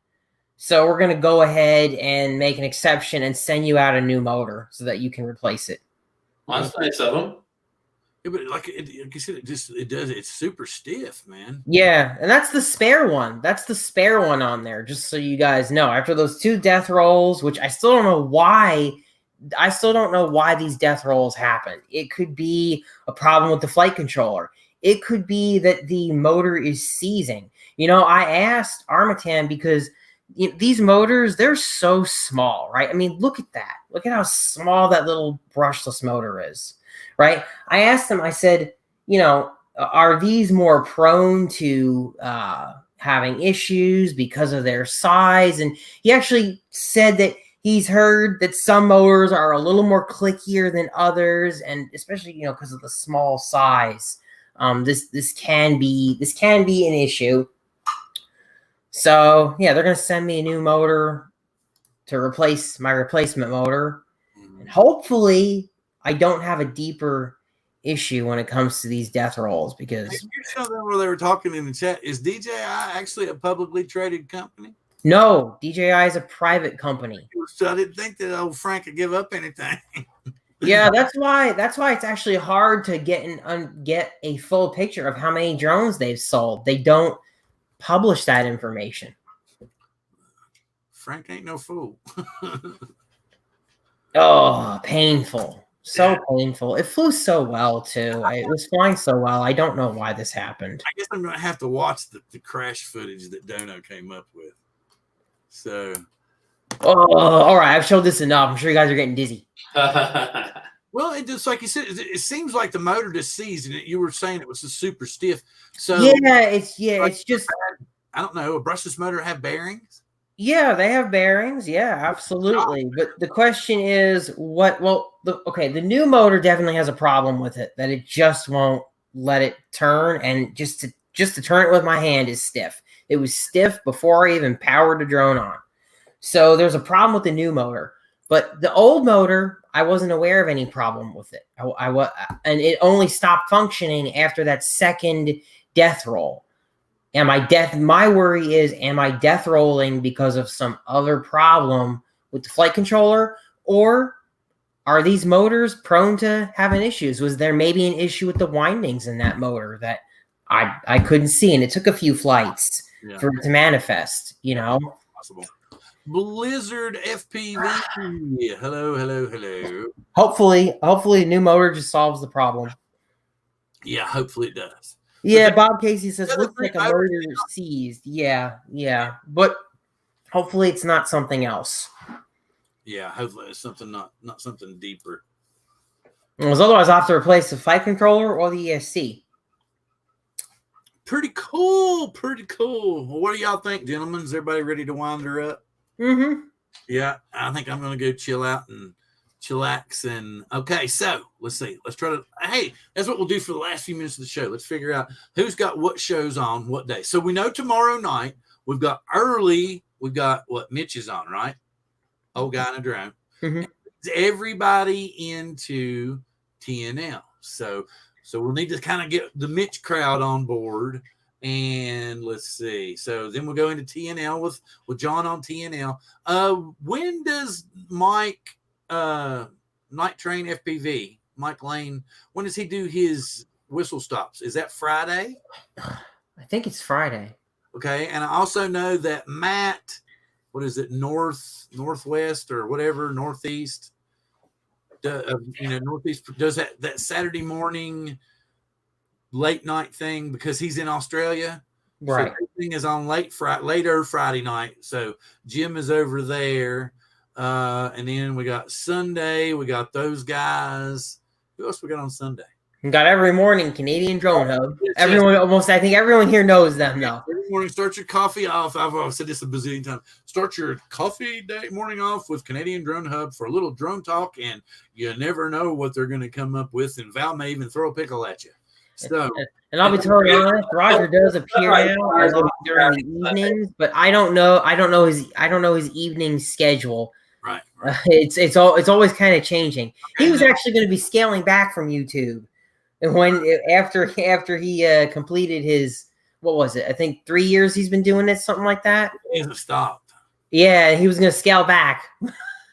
So we're going to go ahead and make an exception and send you out a new motor so that you can replace it. Well, that's nice of them. Yeah, but like you said, it's super stiff, man. Yeah, and that's the spare one. That's the spare one on there, just so you guys know. After those 2 death rolls, which I still don't know why. I still don't know why these death rolls happened. It could be a problem with the flight controller. It could be that the motor is seizing. You know, I asked Armatan because these motors, they're so small, right? I mean, look at that. Look at how small that little brushless motor is, right? I asked him, I said, you know, are these more prone to having issues because of their size? And he actually said that he's heard that some motors are a little more clickier than others, and especially, you know, because of the small size, this can be an issue. So yeah, they're gonna send me a new motor to replace my replacement motor, and hopefully I don't have a deeper issue when it comes to these death rolls. Because you saw them where they were talking in the chat. Is DJI actually a publicly traded company? No, DJI is a private company. So I didn't think that old Frank could give up anything. Yeah, that's why it's actually hard to get a full picture of how many drones they've sold. They don't publish that information. Frank ain't no fool. Oh, painful. So painful. It flew so well, too. It was flying so well. I don't know why this happened. I guess I'm going to have to watch the crash footage that Dono came up with. So. Oh, all right. I've showed this enough. I'm sure you guys are getting dizzy. Well, it just like you said, it seems like the motor just seized, and you were saying it was a super stiff. So it's just I don't know. A brushless motor have bearings? Yeah, they have bearings. Yeah, absolutely. But the question is, what? Well, the new motor definitely has a problem with it, that it just won't let it turn, and just to turn it with my hand is stiff. It was stiff before I even powered the drone on. So there's a problem with the new motor. But the old motor, I wasn't aware of any problem with it. And it only stopped functioning after that second death roll. My worry is, am I death rolling because of some other problem with the flight controller? Or are these motors prone to having issues? Was there maybe an issue with the windings in that motor that I couldn't see? And it took a few flights for it to manifest, you know? Possible. Blizzard FPV. Yeah, hello. Hopefully the new motor just solves the problem. Yeah, hopefully it does. Yeah, Bob Casey says looks like a motor seized. Yeah. But hopefully it's not something else. Yeah, hopefully it's something not something deeper. Because otherwise I'll have to replace the flight controller or the ESC. Pretty cool. Well, what do y'all think, gentlemen? Is everybody ready to wind her up? Mm-hmm. Yeah, I think I'm going to go chill out and chillax. And okay, so let's see. Let's try to. Hey, that's what we'll do for the last few minutes of the show. Let's figure out who's got what shows on what day. So we know tomorrow night we've got early. We've got what Mitch is on, right? Old guy in a drone. Mm-hmm. Everybody into TNL. So we'll need to kind of get the Mitch crowd on board. And let's see. So then we'll go into TNL with John on TNL. When does Mike Night Train FPV, Mike Lane, when does he do his whistle stops? Is that Friday? I think it's Friday. Okay, and I also know that Matt, what is it, northwest or whatever, northeast, northeast does that Saturday morning late night thing because he's in Australia. Right. So everything is on later Friday night. So Jim is over there. And then we got Sunday. We got those guys. Who else we got on Sunday? We got every morning Canadian Drone Hub. Yes, everyone I think everyone here knows them though. Every morning, start your coffee off. I've said this a bazillion times. Start your coffee morning off with Canadian Drone Hub for a little drone talk, and you never know what they're going to come up with. And Val may even throw a pickle at you. So, and I'll be totally honest, Roger does appear now a lot during the evenings, but I don't know his evening schedule. Right. It's always kind of changing. He was actually going to be scaling back from YouTube, and after he completed his, what was it? I think 3 years he's been doing it, something like that. He hasn't stopped. Yeah, he was going to scale back.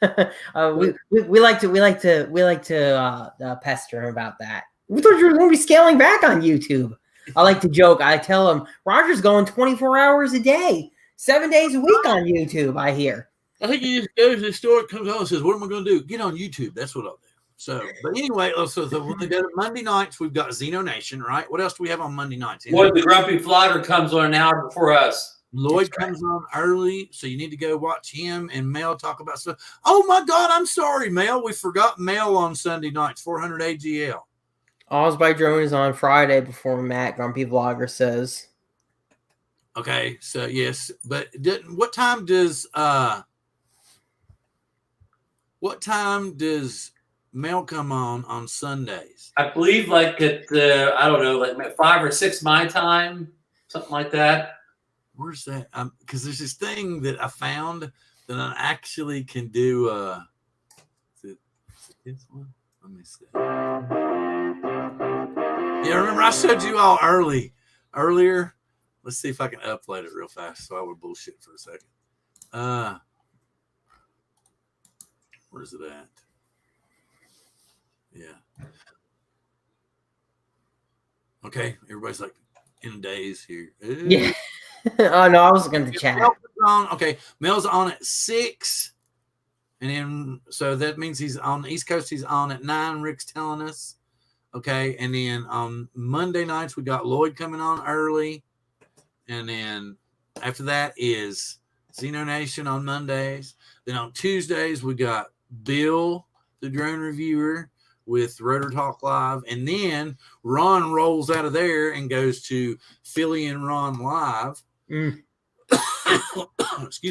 we like to pester him about that. We thought you were going to be scaling back on YouTube. I like to joke. I tell him, Roger's going 24 hours a day, 7 days a week on YouTube, I hear. I think he just goes to the store, comes home and says, what am I going to do? Get on YouTube. That's what I'll do. So, but anyway, so when they go to Monday nights, we've got Xeno Nation, right? What else do we have on Monday nights? Lloyd the Grumpy Flogger comes on an hour before us. Lloyd comes on early, so you need to go watch him and Mel talk about stuff. Oh, my God, I'm sorry, Mel. We forgot Mel on Sunday nights, 400 AGL. Oz by Drone is on Friday before Matt Grumpy Vlogger says. Okay, so yes, but what time does Mel come on Sundays? I believe like at I don't know, like 5 or 6 my time, something like that. Where's that? Because there's this thing that I found that I actually can do. Is it this one? Let me see. Yeah, remember I showed you all earlier. Let's see if I can upload it real fast so I would bullshit for a second. Where's it at? Yeah. Okay, everybody's like in a daze here. Yeah. Oh no, I was looking at the chat. Okay, Mel's on at 6. And then so that means he's on the East Coast, he's on at 9, Rick's telling us. Okay, and then on Monday nights we got Lloyd coming on early. And then after that is Xeno Nation on Mondays. Then on Tuesdays we got Bill, the drone reviewer, with Rotor Talk Live. And then Ron rolls out of there and goes to Philly and Ron Live. Excuse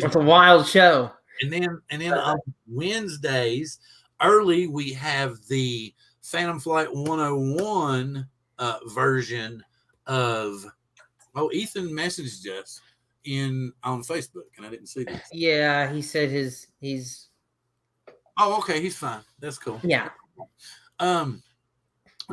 me. It's a wild show. And then on Wednesdays, early, we have the Phantom Flight 101 version of. Oh, Ethan messaged us on Facebook, and I didn't see this. Yeah, he said he's. Oh, okay, he's fine. That's cool. Yeah.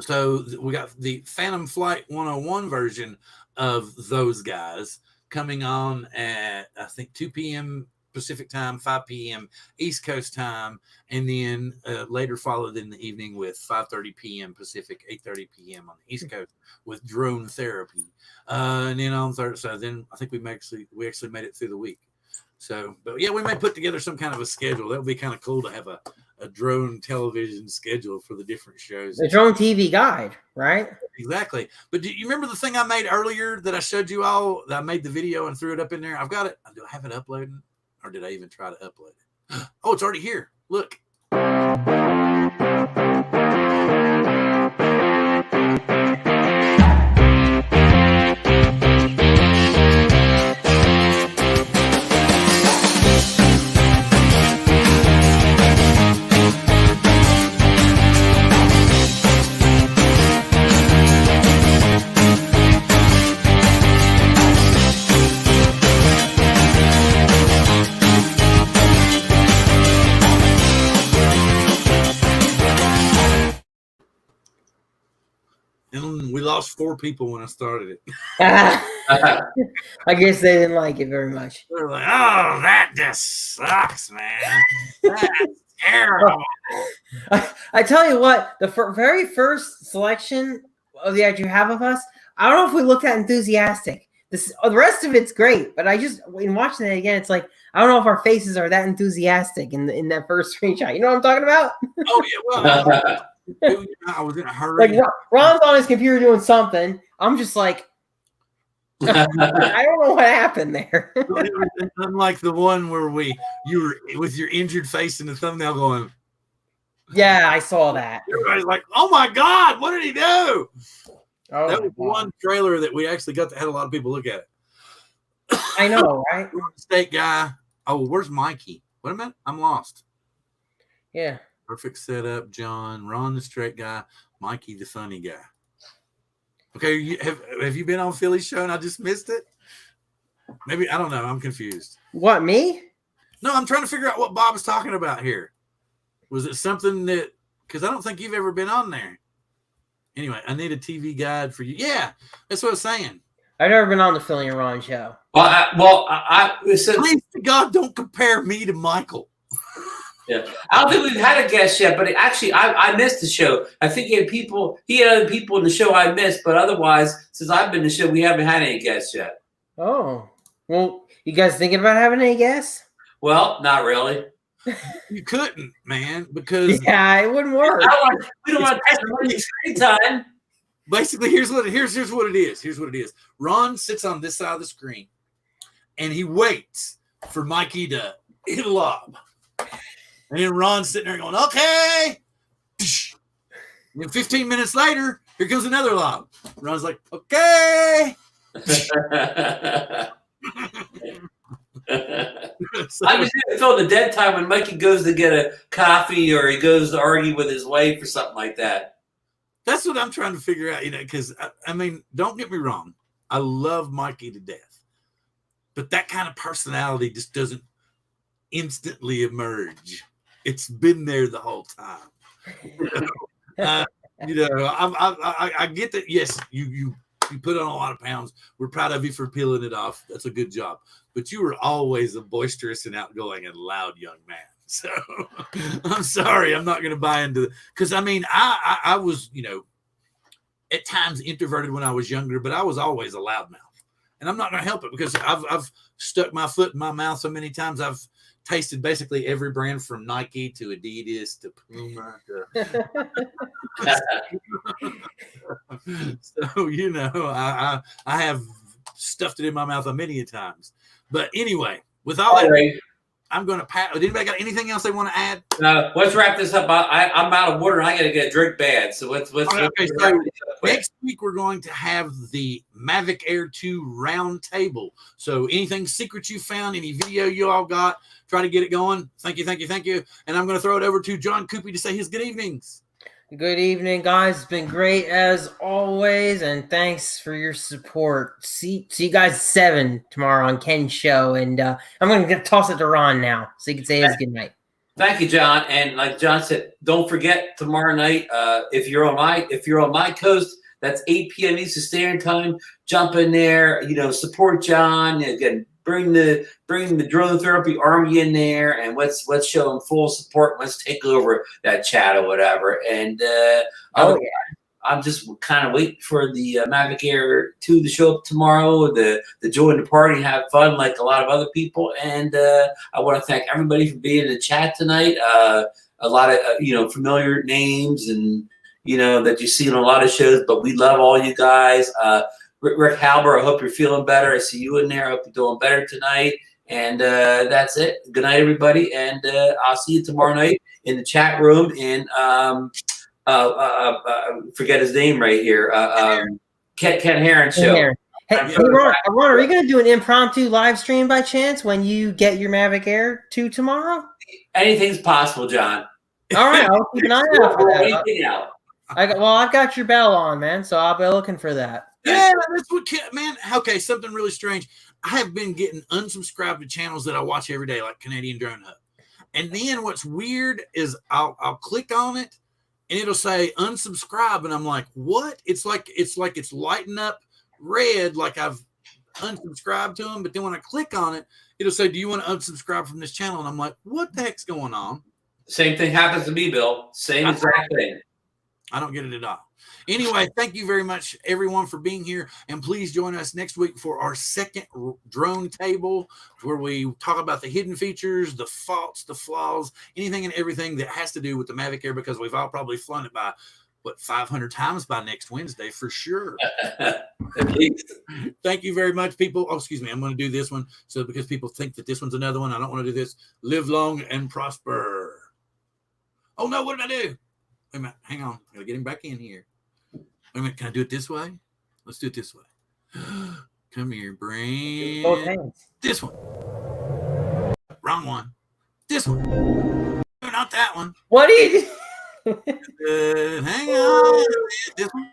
So we got the Phantom Flight 101 version of those guys coming on at I think 2 p.m. Pacific time, 5 p.m. East Coast time, and then later followed in the evening with 5:30 p.m. Pacific, 8:30 p.m. on the East Coast with drone therapy. And then on Thursday, so then I think we actually made it through the week. So, but yeah, we may put together some kind of a schedule. That would be kind of cool to have a drone television schedule for the different shows. The drone TV guide, right? Exactly. But do you remember the thing I made earlier that I showed you all? That I made the video and threw it up in there. I've got it. Do I have it uploading? Or did I even try to upload it? Oh, it's already here. Look. And we lost 4 people when I started it. I guess they didn't like it very much. They're like, oh, that just sucks, man. That's terrible. I tell you what, the very first selection of the ad you have of us, I don't know if we looked that enthusiastic. The rest of it's great, but in watching it again, it's like I don't know if our faces are that enthusiastic in that first screenshot. You know what I'm talking about? Oh yeah, well, I was in a hurry. Like Ron's on his computer doing something. I'm just like, I don't know what happened there. Unlike the one where you were with your injured face in the thumbnail going. Yeah, I saw that. Everybody's like, "Oh my God, what did he do?" Oh, that was one trailer that we actually had a lot of people look at it. I know, right? State guy. Oh, where's Mikey? Wait a minute, I'm lost. Yeah. Perfect setup, John. Ron, the straight guy. Mikey, the funny guy. Okay, have you been on Philly's show and I just missed it? Maybe, I don't know. I'm confused. What, me? No, I'm trying to figure out what Bob is talking about here. Was it something that, because I don't think you've ever been on there. Anyway, I need a TV guide for you. Yeah, that's what I was saying. I've never been on the Philly and Ron show. Please to God, don't compare me to Michael. Yeah, I don't think we've had a guest yet, but actually, I missed the show. I think he had other people in the show I missed, but otherwise, since I've been in the show, we haven't had any guests yet. Oh, well, you guys thinking about having any guests? Well, not really. You couldn't, man, because yeah, it wouldn't work. We don't want to take the screen time. Basically, here's what it is. Here's what it is. Ron sits on this side of the screen, and he waits for Mikey to hit a lob. And then Ron's sitting there going, okay. And then 15 minutes later, here comes another lob. Ron's like, okay. I just feel the dead time when Mikey goes to get a coffee or he goes to argue with his wife or something like that. That's what I'm trying to figure out, because, I mean, don't get me wrong. I love Mikey to death. But that kind of personality just doesn't instantly emerge. It's been there the whole time. I get that. Yes, you put on a lot of pounds. We're proud of you for peeling it off. That's a good job. But you were always a boisterous and outgoing and loud young man. So I'm sorry, I'm not going to buy into because I mean, I was, at times introverted when I was younger, but I was always a loudmouth, and I'm not going to help it because I've stuck my foot in my mouth so many times. I've tasted basically every brand from Nike to Adidas to Puma. So I have stuffed it in my mouth many a times. But anyway, with all that, I'm going to pass. Anybody got anything else they want to add? Let's wrap this up. I'm out of water and I got to get a drink bad. So let's so next week we're going to have the Mavic Air 2 round table. So anything secret you found, any video you all got, try to get it going. Thank you. And I'm going to throw it over to John Cuppi to say his good evenings. Good evening, guys. It's been great as always, and thanks for your support. See you guys at 7 tomorrow on Ken's show, and I'm going to toss it to Ron now so he can say his good night. Thank you, John. And like John said, don't forget tomorrow night. If you're on my coast, that's 8 p.m. Eastern Standard Time. Jump in there. Support John. Again, bring the drone therapy army in there, and let's show them full support. Let's take over that chat or whatever. And I'm just kind of waiting for the Mavic Air 2 to show up tomorrow. The join the party, have fun like a lot of other people. And I want to thank everybody for being in the chat tonight. A lot of familiar names and that you see in a lot of shows, but we love all you guys. Rick Halber, I hope you're feeling better. I see you in there. I hope you're doing better tonight. And that's it. Good night, everybody. And I'll see you tomorrow night in the chat room. And forget his name right here. Ken Heron show. Hey, Ron, are you going to do an impromptu live stream by chance when you get your Mavic Air 2 tomorrow? Anything's possible, John. All right, I'll keep an eye out for that. Anything out. I've got your bell on, man, so I'll be looking for that. Yeah, that's what, man. Okay, something really strange. I have been getting unsubscribed to channels that I watch every day, like Canadian Drone Hub. And then what's weird is I'll click on it, and it'll say unsubscribe, and I'm like, what? It's like it's lighting up red, like I've unsubscribed to them. But then when I click on it, it'll say, do you want to unsubscribe from this channel? And I'm like, what the heck's going on? Same thing happens to me, Bill. Same exact thing. I don't get it at all. Anyway, thank you very much, everyone, for being here. And please join us next week for our second drone table, where we talk about the hidden features, the faults, the flaws, anything and everything that has to do with the Mavic Air, because we've all probably flown it by, 500 times by next Wednesday for sure. Thank you very much, people. Oh, excuse me. I'm going to do this one. So because people think that this one's another one, I don't want to do this. Live long and prosper. Oh, no. What did I do? Wait a minute. Hang on. I got to get him back in here. Wait a minute. Can I do it this way? Let's do it this way. Come here, brain. Both hands. This one. Wrong one. This one. Not that one. What do you do? Hang on. This one.